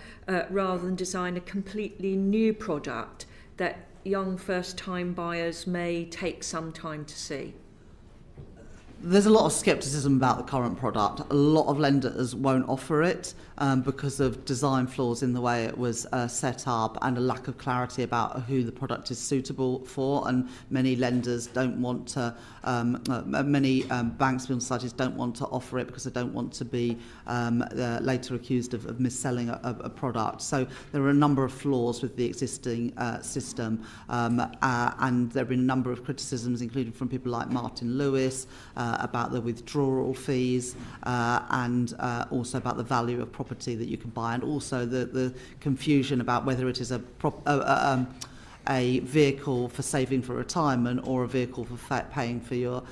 rather than design a completely new product that young first-time buyers may take some time to see? There's a lot of scepticism about the current product. A lot of lenders won't offer it because of design flaws in the way it was set up and a lack of clarity about who the product is suitable for. And many lenders don't want to, many banks and societies don't want to offer it because they don't want to be later accused of mis-selling a product. So there are a number of flaws with the existing system, and there have been a number of criticisms, including from people like Martin Lewis, about the withdrawal fees and also about the value of property that you can buy, and also the confusion about whether it is a a vehicle for saving for retirement or a vehicle for paying for your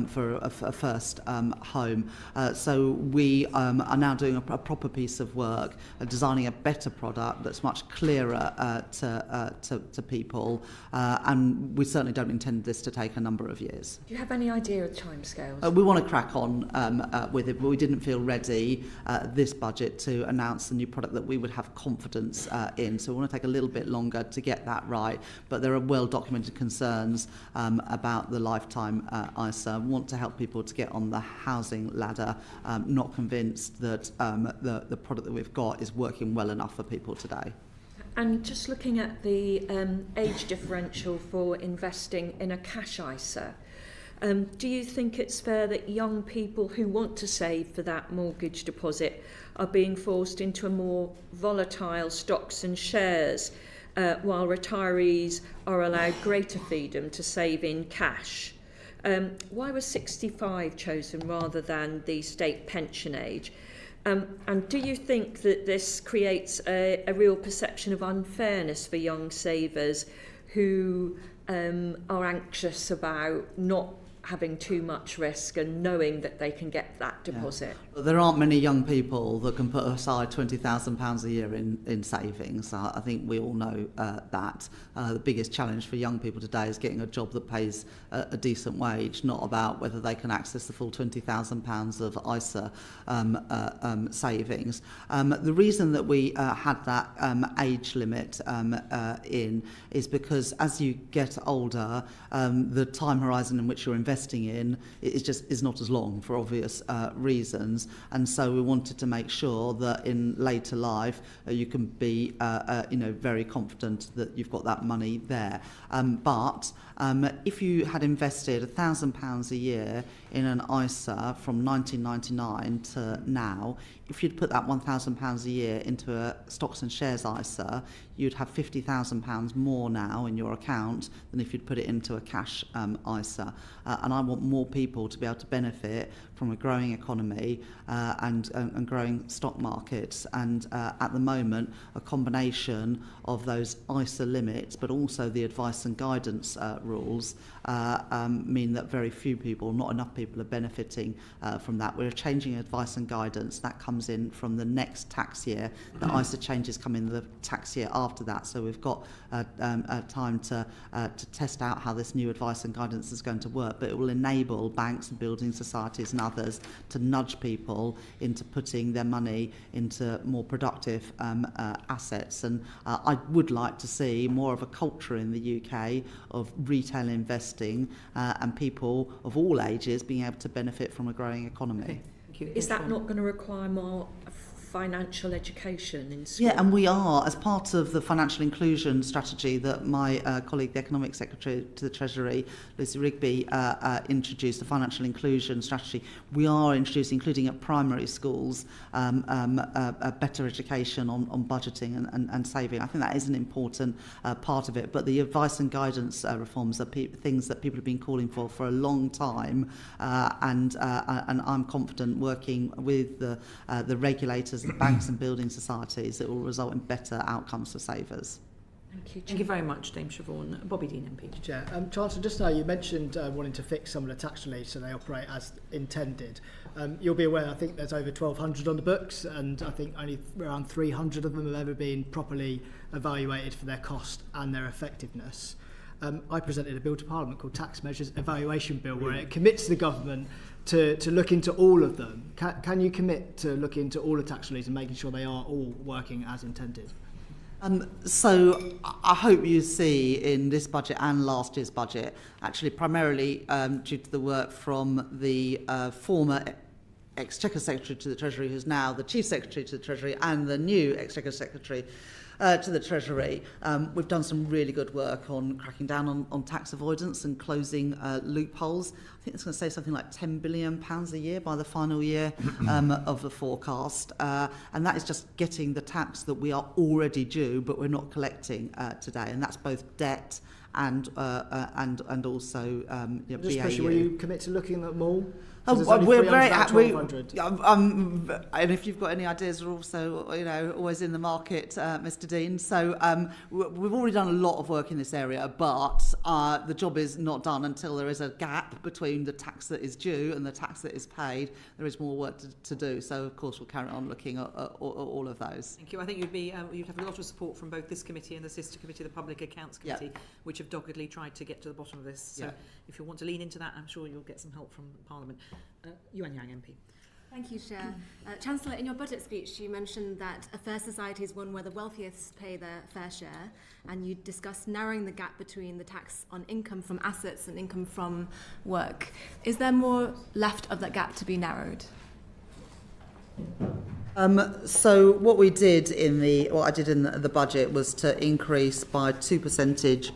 for a first home. So we are now doing a proper piece of work, designing a better product that's much clearer to people, and we certainly don't intend this to take a number of years. Do you have any idea of timescales? We want to crack on with it, but we didn't feel ready this budget to announce the new product that we would have confidence in. So we want to take a little bit longer to get that right. But there are well-documented concerns about the lifetime ISA. We want to help people to get on the housing ladder. Not convinced that the product that we've got is working well enough for people today. And just looking at the age differential for investing in a cash ISA, do you think it's fair that young people who want to save for that mortgage deposit are being forced into a more volatile stocks and shares, while retirees are allowed greater freedom to save in cash? Why was 65 chosen rather than the state pension age? And do you think that this creates a real perception of unfairness for young savers who are anxious about not having too much risk and knowing that they can get that deposit? Yeah. There aren't many young people that can put aside £20,000 a year in savings. I think we all know that. The biggest challenge for young people today is getting a job that pays a decent wage, not about whether they can access the full £20,000 of ISA savings. The reason that we had that age limit in is because as you get older, the time horizon in which you're investing in is not as long for obvious reasons, and so we wanted to make sure that in later life you can be very confident that you've got that money there. But if you had invested £1,000 a year in an ISA from 1999 to now, if you'd put that £1,000 a year into a stocks and shares ISA, you'd have £50,000 more now in your account than if you'd put it into a cash ISA. And I want more people to be able to benefit from a growing economy and growing stock markets. And at the moment, a combination of those ISA limits, but also the advice and guidance rules, mean that very few people, not enough people, are benefiting from that. We're changing advice and guidance. That comes in from the next tax year. The ISA changes come in the tax year after that. So we've got time to test out how this new advice and guidance is going to work. But it will enable banks and building societies and others to nudge people into putting their money into more productive assets. And I would like to see more of a culture in the UK of retail investing and people of all ages being able to benefit from a growing economy. Okay. Thank you. Is that not going to require more financial education in school? Yeah, and we are, as part of the financial inclusion strategy that my colleague, the Economic Secretary to the Treasury, Lucy Rigby, introduced, the financial inclusion strategy, we are introducing, including at primary schools, a better education on budgeting and saving. I think that is an important part of it, but the advice and guidance reforms are things that people have been calling for a long time, and I'm confident working with the regulators, the banks and building societies, it will result in better outcomes for savers. Thank you. Thank you very much, Dame Siobhan. Bobby Dean, MP. Chair, Chancellor, just now you mentioned wanting to fix some of the tax relief so they operate as intended. You'll be aware, I think there's over 1,200 on the books, and I think only around 300 of them have ever been properly evaluated for their cost and their effectiveness. I presented a bill to Parliament called Tax Measures Evaluation Bill, where it commits the government to look into all of them. Can you commit to look into all the tax reliefs and making sure they are all working as intended? So I hope you see in this budget and last year's budget, actually primarily due to the work from the former Exchequer Secretary to the Treasury, who's now the Chief Secretary to the Treasury, and the new Exchequer Secretary to the Treasury. We've done some really good work on cracking down on tax avoidance and closing loopholes. I think it's going to save something like £10 billion a year by the final year of the forecast. And that is just getting the tax that we are already due, but we're not collecting today. And that's both debt and also Just question, will you commit to looking at them all? We're very happy. 1,200. And if you've got any ideas, we're also, always in the market, Mr. Dean. So we've already done a lot of work in this area, but the job is not done until there is a gap between the tax that is due and the tax that is paid. There is more work to do. So of course we'll carry on looking at all of those. Thank you. I think you'd have a lot of support from both this committee and the sister committee, the Public Accounts Committee, which have doggedly tried to get to the bottom of this. So if you want to lean into that, I'm sure you'll get some help from Parliament. Yuan Yang MP. Thank you, Chair. Chancellor, in your budget speech, you mentioned that a fair society is one where the wealthiest pay their fair share, and you discussed narrowing the gap between the tax on income from assets and income from work. Is there more left of that gap to be narrowed? So what we did what I did in the budget was to increase by 2 percentage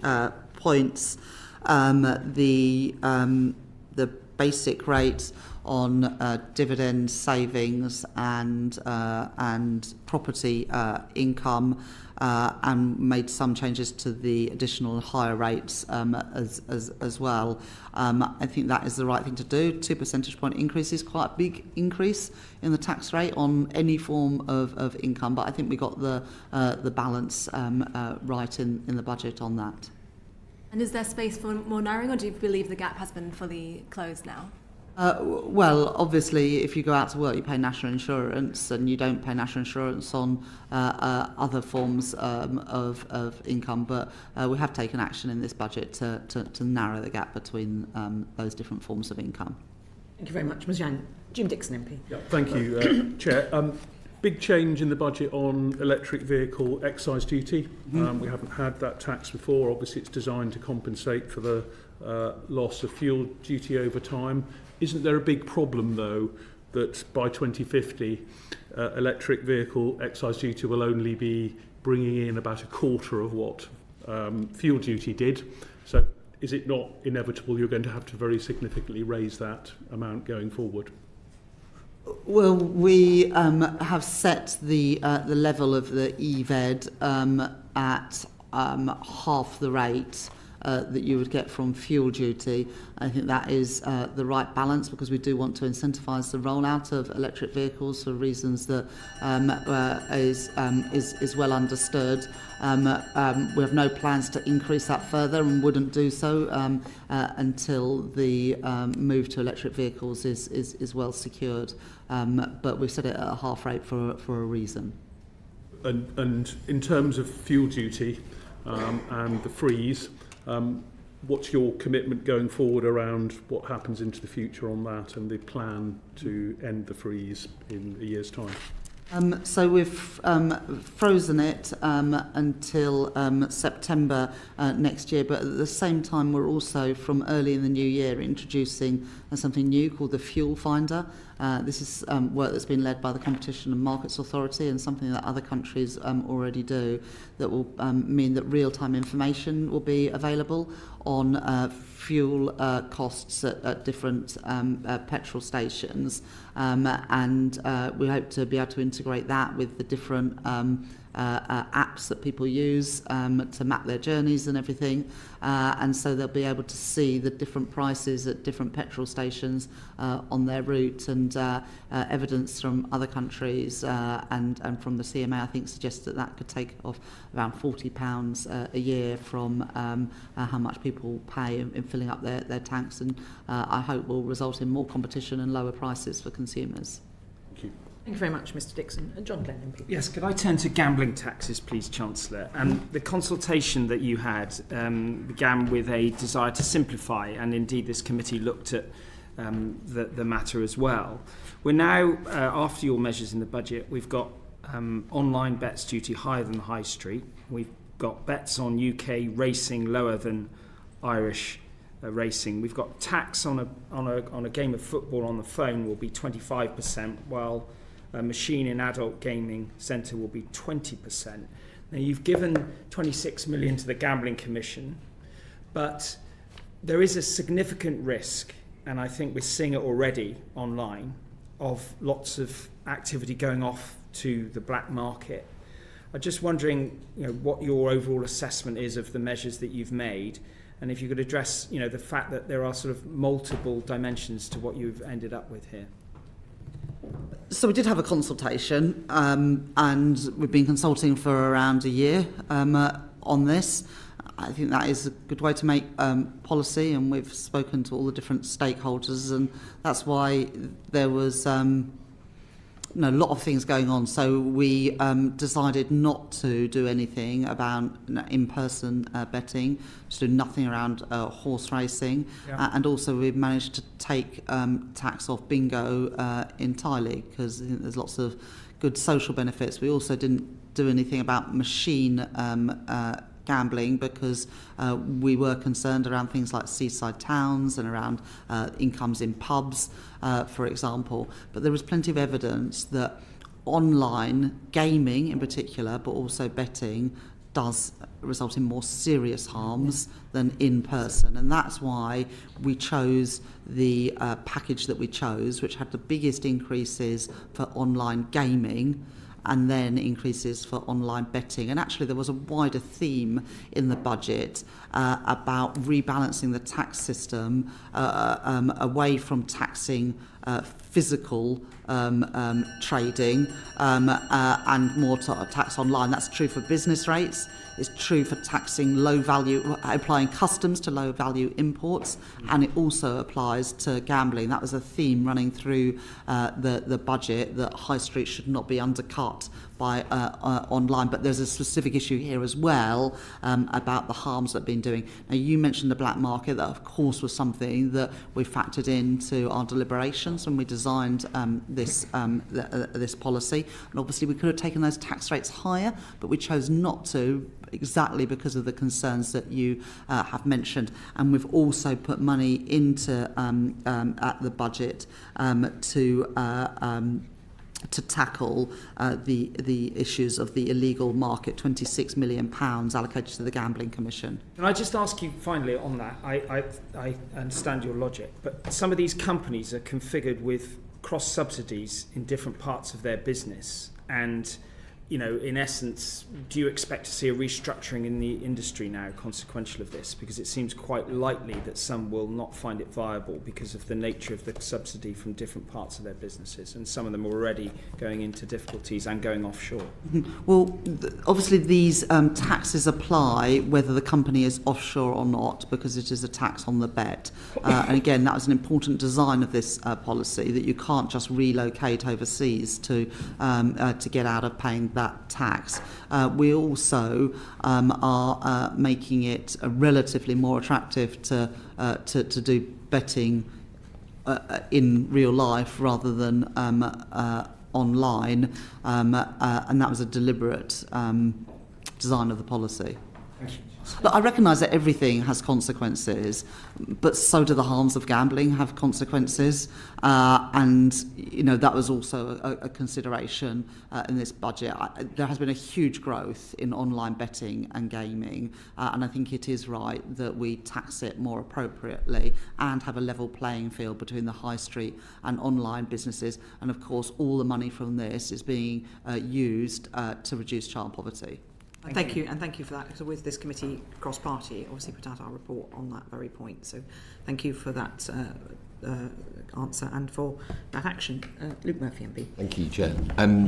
points the basic rate on dividend savings and property income, and made some changes to the additional higher rates as well. I think that is the right thing to do. 2 percentage point increase is quite a big increase in the tax rate on any form of income, but I think we got the balance right in the budget on that. And is there space for more narrowing, or do you believe the gap has been fully closed now? Well, obviously, if you go out to work, you pay national insurance, and you don't pay national insurance on other forms of income. But we have taken action in this budget to narrow the gap between those different forms of income. Thank you very much, Ms Yang. Jim Dixon, MP. Yeah, thank you, Chair. Big change in the budget on electric vehicle excise duty. We haven't had that tax before. Obviously, it's designed to compensate for the loss of fuel duty over time. Isn't there a big problem, though, that by 2050, electric vehicle excise duty will only be bringing in about a quarter of what fuel duty did? So is it not inevitable you're going to have to very significantly raise that amount going forward? Well, we have set the level of the EVED at half the rate that you would get from fuel duty. I think that is the right balance, because we do want to incentivise the rollout of electric vehicles for reasons that is well understood. We have no plans to increase that further, and wouldn't do so until the move to electric vehicles is well secured. But we've set it at a half rate for a reason. And in terms of fuel duty and the freeze, what's your commitment going forward around what happens into the future on that, and the plan to end the freeze in a year's time? So we've frozen it until September next year, but at the same time we're also, from early in the new year, introducing something new called the Fuel Finder. This is work that's been led by the Competition and Markets Authority, and something that other countries already do, that will mean that real-time information will be available on fuel costs at different petrol stations, and we hope to be able to integrate that with the different apps that people use to map their journeys and everything, and so they'll be able to see the different prices at different petrol stations on their route, and evidence from other countries and from the CMA, I think, suggests that could take off around £40 a year from how much people pay in filling up their tanks, and I hope will result in more competition and lower prices for consumers. Thank you. Thank you very much, Mr Dixon. And John Glenn, MP. Yes, could I turn to gambling taxes, please, Chancellor? And the consultation that you had began with a desire to simplify, and indeed this committee looked at the matter as well. We're now, after your measures in the budget, we've got online bets duty higher than the high street. We've got bets on UK racing lower than Irish racing. We've got tax on a game of football on the phone will be 25%, while a machine in adult gaming centre will be 20%. Now, you've given 26 million to the Gambling Commission, but there is a significant risk, and I think we're seeing it already online, of lots of activity going off to the black market. I'm just wondering, what your overall assessment is of the measures that you've made, And if you could address, the fact that there are sort of multiple dimensions to what you've ended up with here. So we did have a consultation, and we've been consulting for around a year on this. I think that is a good way to make policy, and we've spoken to all the different stakeholders, and that's why there was a lot of things going on. So we decided not to do anything about in-person betting, to do nothing around horse racing, and also we've managed to take tax off bingo entirely, because I think there's lots of good social benefits. We also didn't do anything about machine gambling, because we were concerned around things like seaside towns and around incomes in pubs, for example. But there was plenty of evidence that online gaming in particular, but also betting, does result in more serious harms than in person. And that's why we chose the package that we chose, which had the biggest increases for online gaming, and then increases for online betting. And actually there was a wider theme in the budget about rebalancing the tax system away from taxing physical trading and more tax online. That's true for business rates. It's true for taxing low value, applying customs to low value imports, and it also applies to gambling. That was a theme running through the budget, that high street should not be undercut by online. But there's a specific issue here as well about the harms that have been doing. Now, you mentioned the black market. That, of course, was something that we factored into our deliberations when we designed this policy. And obviously, we could have taken those tax rates higher, but we chose not to, exactly because of the concerns that you have mentioned. And we've also put money into at the budget to tackle the issues of the illegal market. £26 million allocated to the Gambling Commission. Can I just ask you finally on that? I understand your logic, but some of these companies are configured with cross subsidies in different parts of their business, and in essence, do you expect to see a restructuring in the industry now consequential of this? Because it seems quite likely that some will not find it viable because of the nature of the subsidy from different parts of their businesses, and some of them are already going into difficulties and going offshore. Well, obviously these taxes apply whether the company is offshore or not, because it is a tax on the bet. And again, that was an important design of this policy, that you can't just relocate overseas to get out of paying that tax. We also are making it relatively more attractive to do betting in real life rather than online, and that was a deliberate design of the policy. Thank you. Look, I recognise that everything has consequences, but so do the harms of gambling have consequences, and that was also a consideration in this budget. There has been a huge growth in online betting and gaming, and I think it is right that we tax it more appropriately and have a level playing field between the high street and online businesses. And of course, all the money from this is being used to reduce child poverty. Thank you, and thank you for that. So with this committee cross-party, obviously put out our report on that very point. So thank you for that answer and for that action. Luke Murphy, MP. Thank you, Chair.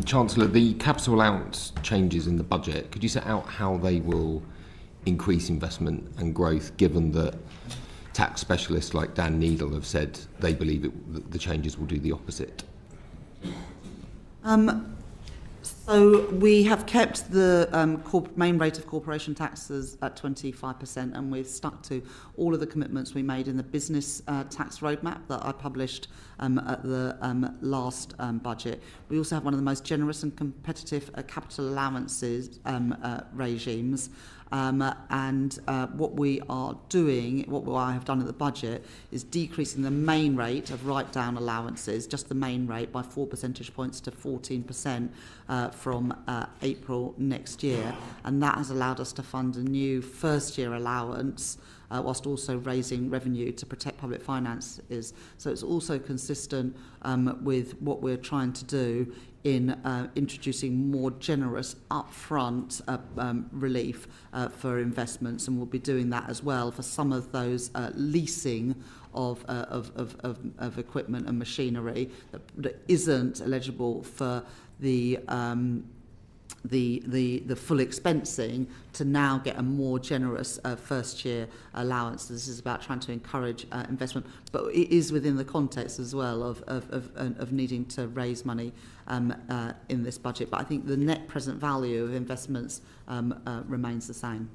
Chancellor, the capital allowance changes in the budget, could you set out how they will increase investment and growth, given that tax specialists like Dan Needle have said they believe the changes will do the opposite? So we have kept the main rate of corporation taxes at 25%, and we've stuck to all of the commitments we made in the business tax roadmap that I published at the last budget. We also have one of the most generous and competitive capital allowances regimes. And what we are doing, what I have done at the budget, is decreasing the main rate of write-down allowances, just the main rate, by 4 percentage points to 14% from April next year. And that has allowed us to fund a new first-year allowance, whilst also raising revenue to protect public finances. So it's also consistent with what we're trying to do in introducing more generous upfront relief for investments, and we'll be doing that as well for some of those leasing of equipment and machinery that isn't eligible for the full expensing, to now get a more generous first year allowance. This is about trying to encourage investment, but it is within the context as well of needing to raise money in this budget. But I think the net present value of investments remains the same.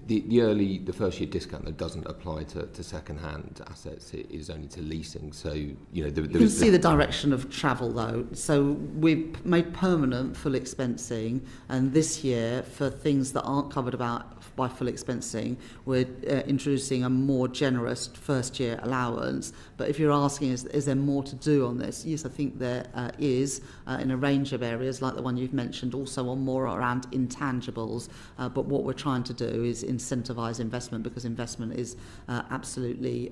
The first year discount that doesn't apply to second-hand assets, it is only to leasing. So you can see the direction of travel though. So we've made permanent full expensing, and this year for things that aren't covered by full expensing, we're introducing a more generous first year allowance. But if you're asking, is there more to do on this? Yes, I think there is in a range of areas like the one you've mentioned, also on more around intangibles. But what we're trying to do is incentivise investment, because investment is absolutely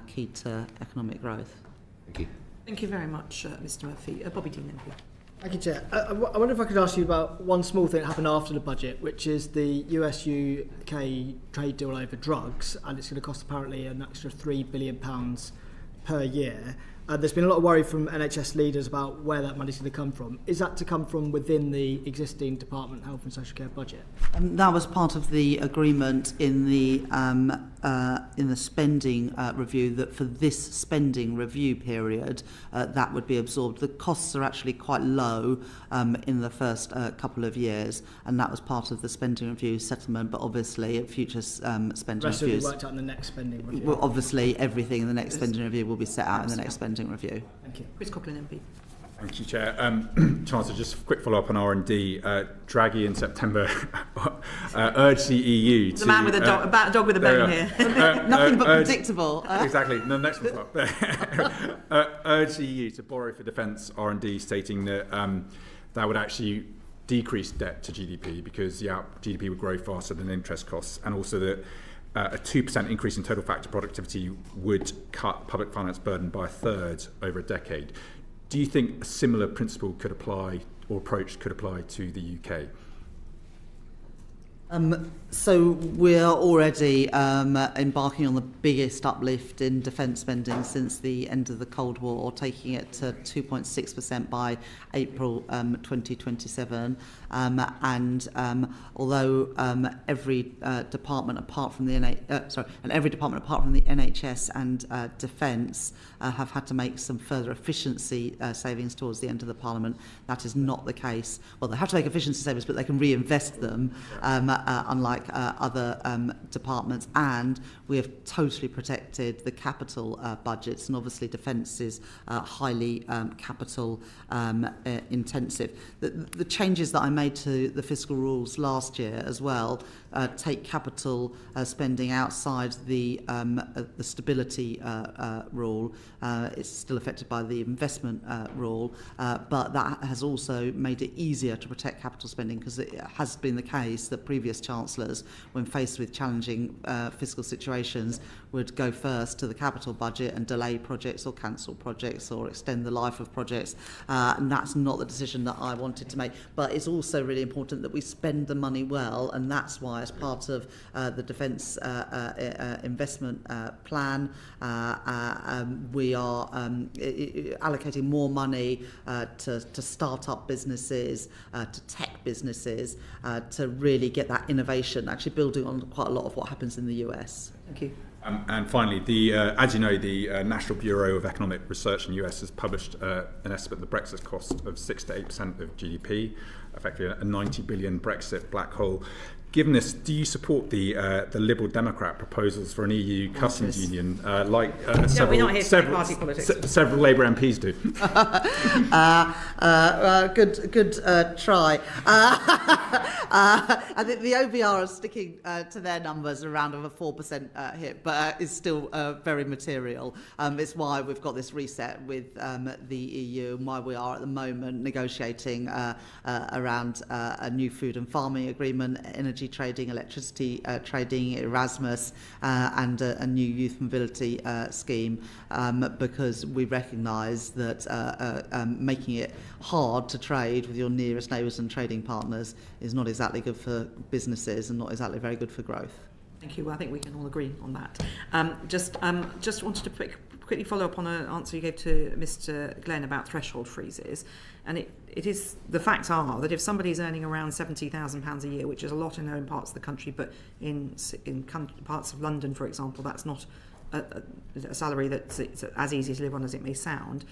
key to economic growth. Thank you. Thank you very much, Mr Murphy. Bobby Dean, MP. Thank you, Chair. I wonder if I could ask you about one small thing that happened after the budget, which is the US-UK trade deal over drugs, and it's going to cost apparently an extra £3 billion per year. There's been a lot of worry from NHS leaders about where that money's going to come from. Is that to come from within the existing Department of Health and Social Care budget? That was part of the agreement in the spending review, that for this spending review period, that would be absorbed. The costs are actually quite low in the first couple of years, and that was part of the spending review settlement. But obviously, at future spending reviews, will be worked out in the next spending review. Well, obviously, everything in the next spending review will be set out in the next spending review. Thank you. Chris Coughlin, MP. Thank you, Chair. Chancellor, just a quick follow-up on R&D. Draghi in September urged the EU to... The man with a dog with a bone here. Nothing but predictable. Exactly. No, next one's up. Urged the EU to borrow for defence R&D, stating that that would actually decrease debt to GDP, because GDP would grow faster than interest costs, and also that a 2% increase in total factor productivity would cut public finance burden by a third over a decade. Do you think a similar principle could apply, or approach could apply, to the UK? So we're already embarking on the biggest uplift in defence spending since the end of the Cold War, taking it to 2.6% by April 2027. And although every department apart from the NHS and Defence have had to make some further efficiency savings towards the end of the Parliament, that is not the case. Well, they have to make efficiency savings, but they can reinvest them. Unlike other departments, and we have totally protected the capital budgets, and obviously defence is highly capital intensive. The changes that I made to the fiscal rules last year as well take capital spending outside the stability rule. It's still affected by the investment rule, but that has also made it easier to protect capital spending, because it has been the case that previous chancellors, when faced with challenging fiscal situations, would go first to the capital budget and delay projects or cancel projects or extend the life of projects, and that's not the decision that I wanted to make. But it's also really important that we spend the money well, and that's why, as part of the defence investment plan, we are allocating more money to start-up businesses, to tech businesses, to really get that innovation, actually building on quite a lot of what happens in the US. Thank you. And finally, as you know, the National Bureau of Economic Research in the US has published an estimate of the Brexit cost of 6 to 8% of GDP, effectively a 90 billion Brexit black hole. Given this, do you support the Liberal Democrat proposals for an EU customs union, like several Labour MPs do? Good try. I think the OBR is sticking to their numbers around of a 4% hit, but it's still very material. It's why we've got this reset with the EU, and why we are at the moment negotiating around a new food and farming agreement, energy energy trading, electricity trading, Erasmus, and a new youth mobility scheme, because we recognise that making it hard to trade with your nearest neighbours and trading partners is not exactly good for businesses and not exactly very good for growth. Thank you. Well, I think we can all agree on that. Just wanted to quickly follow up on an answer you gave to Mr. Glenn about threshold freezes. And it is, the facts are that if somebody's earning around £70,000 a year, which is a lot in their own parts of the country, but in parts of London, for example, that's not a salary that's as easy to live on as it may sound.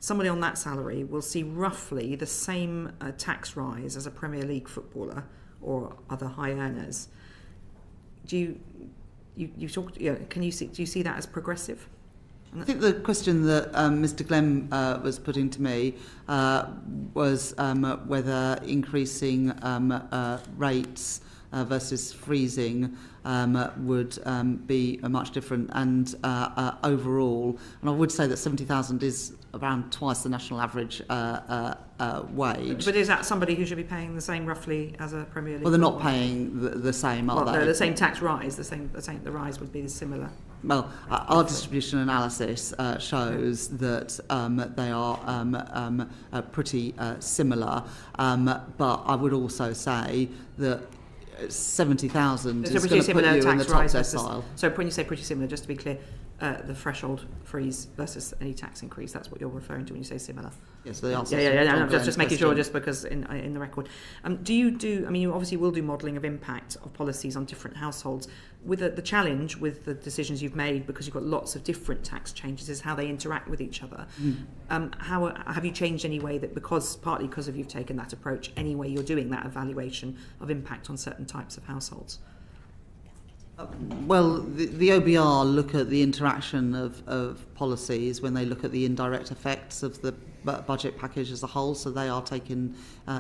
Somebody on that salary will see roughly the same tax rise as a Premier League footballer or other high earners. Do you talked? Yeah, do you see that as progressive? I think the question that Mr. Glenn was putting to me was whether increasing rates versus freezing would be much different. And overall, and I would say that 70,000 is around twice the national average wage. But is that somebody who should be paying the same roughly as a Premier League? Well, they're not paying the same, are they? No, the same tax rise. The rise would be similar. Well, our distribution analysis shows that they are pretty similar, but I would also say that 70,000 is going to put you in the top decile. So when you say pretty similar, just to be clear, the threshold freeze versus any tax increase, that's what you're referring to when you say similar? Yes, the answer just making sure, just because in the record. You obviously will do modelling of impact of policies on different households. With the challenge with the decisions you've made, because you've got lots of different tax changes, is how they interact with each other. How have you changed any way that, partly because you've taken that approach, any way you're doing that evaluation of impact on certain types of households? Well, the OBR look at the interaction of policies when they look at the indirect effects of the budget package as a whole, so they are taken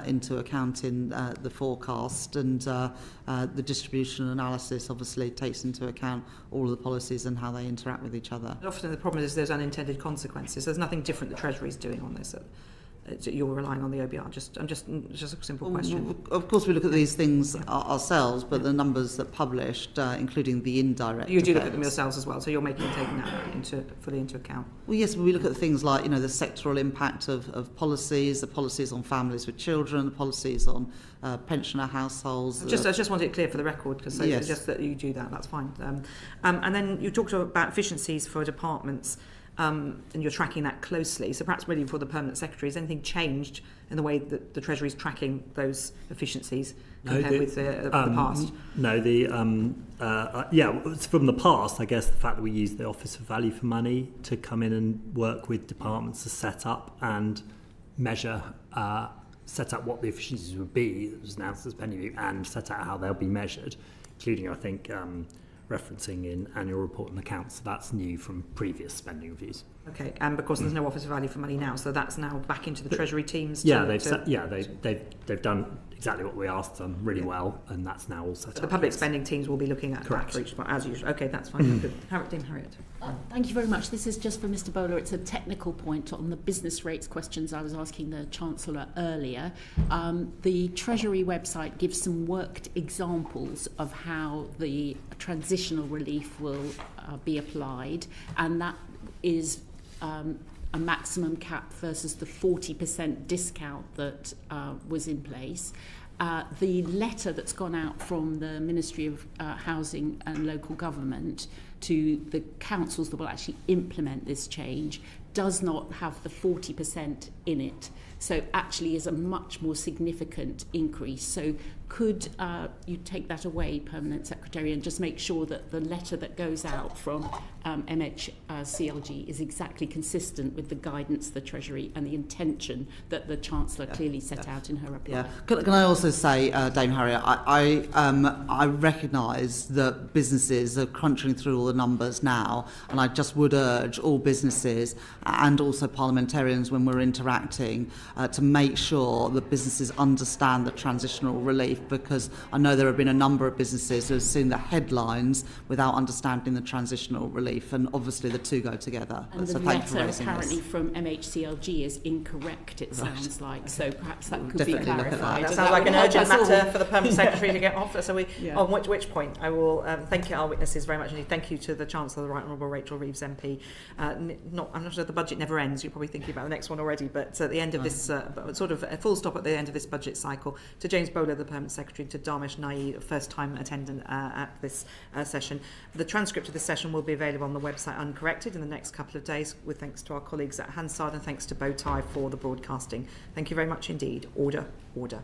into account in the forecast, and the distribution analysis obviously takes into account all of the policies and how they interact with each other. Often the problem is there's unintended consequences. There's nothing different the Treasury is doing on this. You're relying on the OBR. Just a simple question. Of course, we look at these things ourselves, but the numbers that published, including the indirect you do effects, look at them yourselves as well, so you're taking that fully into account. Well, yes, we look at things like the sectoral impact of policies, the policies on families with children, the policies on pensioner households. I just want it clear for the record, because yes. Just that you do that, that's fine. And then you talked about efficiencies for departments. And you're tracking that closely. So perhaps maybe for the Permanent Secretary, has anything changed in the way that the Treasury is tracking those efficiencies compared with the past? No, it's from the past, I guess, the fact that we use the Office of Value for Money to come in and work with departments to set up and measure, set up what the efficiencies would be, that was announced as Penny View, and set out how they'll be measured, including, I think, referencing in annual report and accounts. So that's new from previous spending reviews. Okay, and because there's no Office of Value for Money now, so that's now back into the Treasury teams. They've done exactly what we asked them really well, and that's now all set up. The public spending teams will be looking at that for each part, as usual. Okay, that's fine. Good. Harriet. Thank you very much. This is just for Mr. Bowler. It's a technical point on the business rates questions I was asking the Chancellor earlier. The Treasury website gives some worked examples of how the transitional relief will be applied, and that is a maximum cap versus the 40% discount that was in place. The letter that's gone out from the Ministry of Housing and Local Government to the councils that will actually implement this change does not have the 40% in it. So actually is a much more significant increase. So could you take that away, Permanent Secretary, and just make sure that the letter that goes out from MHCLG is exactly consistent with the guidance of the Treasury and the intention that the Chancellor clearly set out in her reply? Yeah. Can I also say, Dame Harriet, I recognise that businesses are crunching through all the numbers now, and I just would urge all businesses and also parliamentarians when we're interacting to make sure that businesses understand the transitional relief, because I know there have been a number of businesses who have seen the headlines without understanding the transitional relief, and obviously the two go together. And so the thank you for letter raising apparently this. from MHCLG is incorrect, it sounds like, so perhaps that could be Definitely look at clarified. that. That sounds like an urgent That's all. matter for the Permanent Secretary to get off. So Yeah. on which point I will thank you, our witnesses, very much indeed. Thank you to the Chancellor, the Right Honourable Rachel Reeves MP. I'm not sure the budget never ends. You're probably thinking about the next one already, but at the end of this, sort of a full stop at the end of this budget cycle, to James Bowler, the Permanent Secretary, to Dharmesh Nair, first-time attendant at this session. The transcript of this session will be available on the website uncorrected in the next couple of days, with thanks to our colleagues at Hansard and thanks to Bowtie for the broadcasting. Thank you very much indeed. Order, order.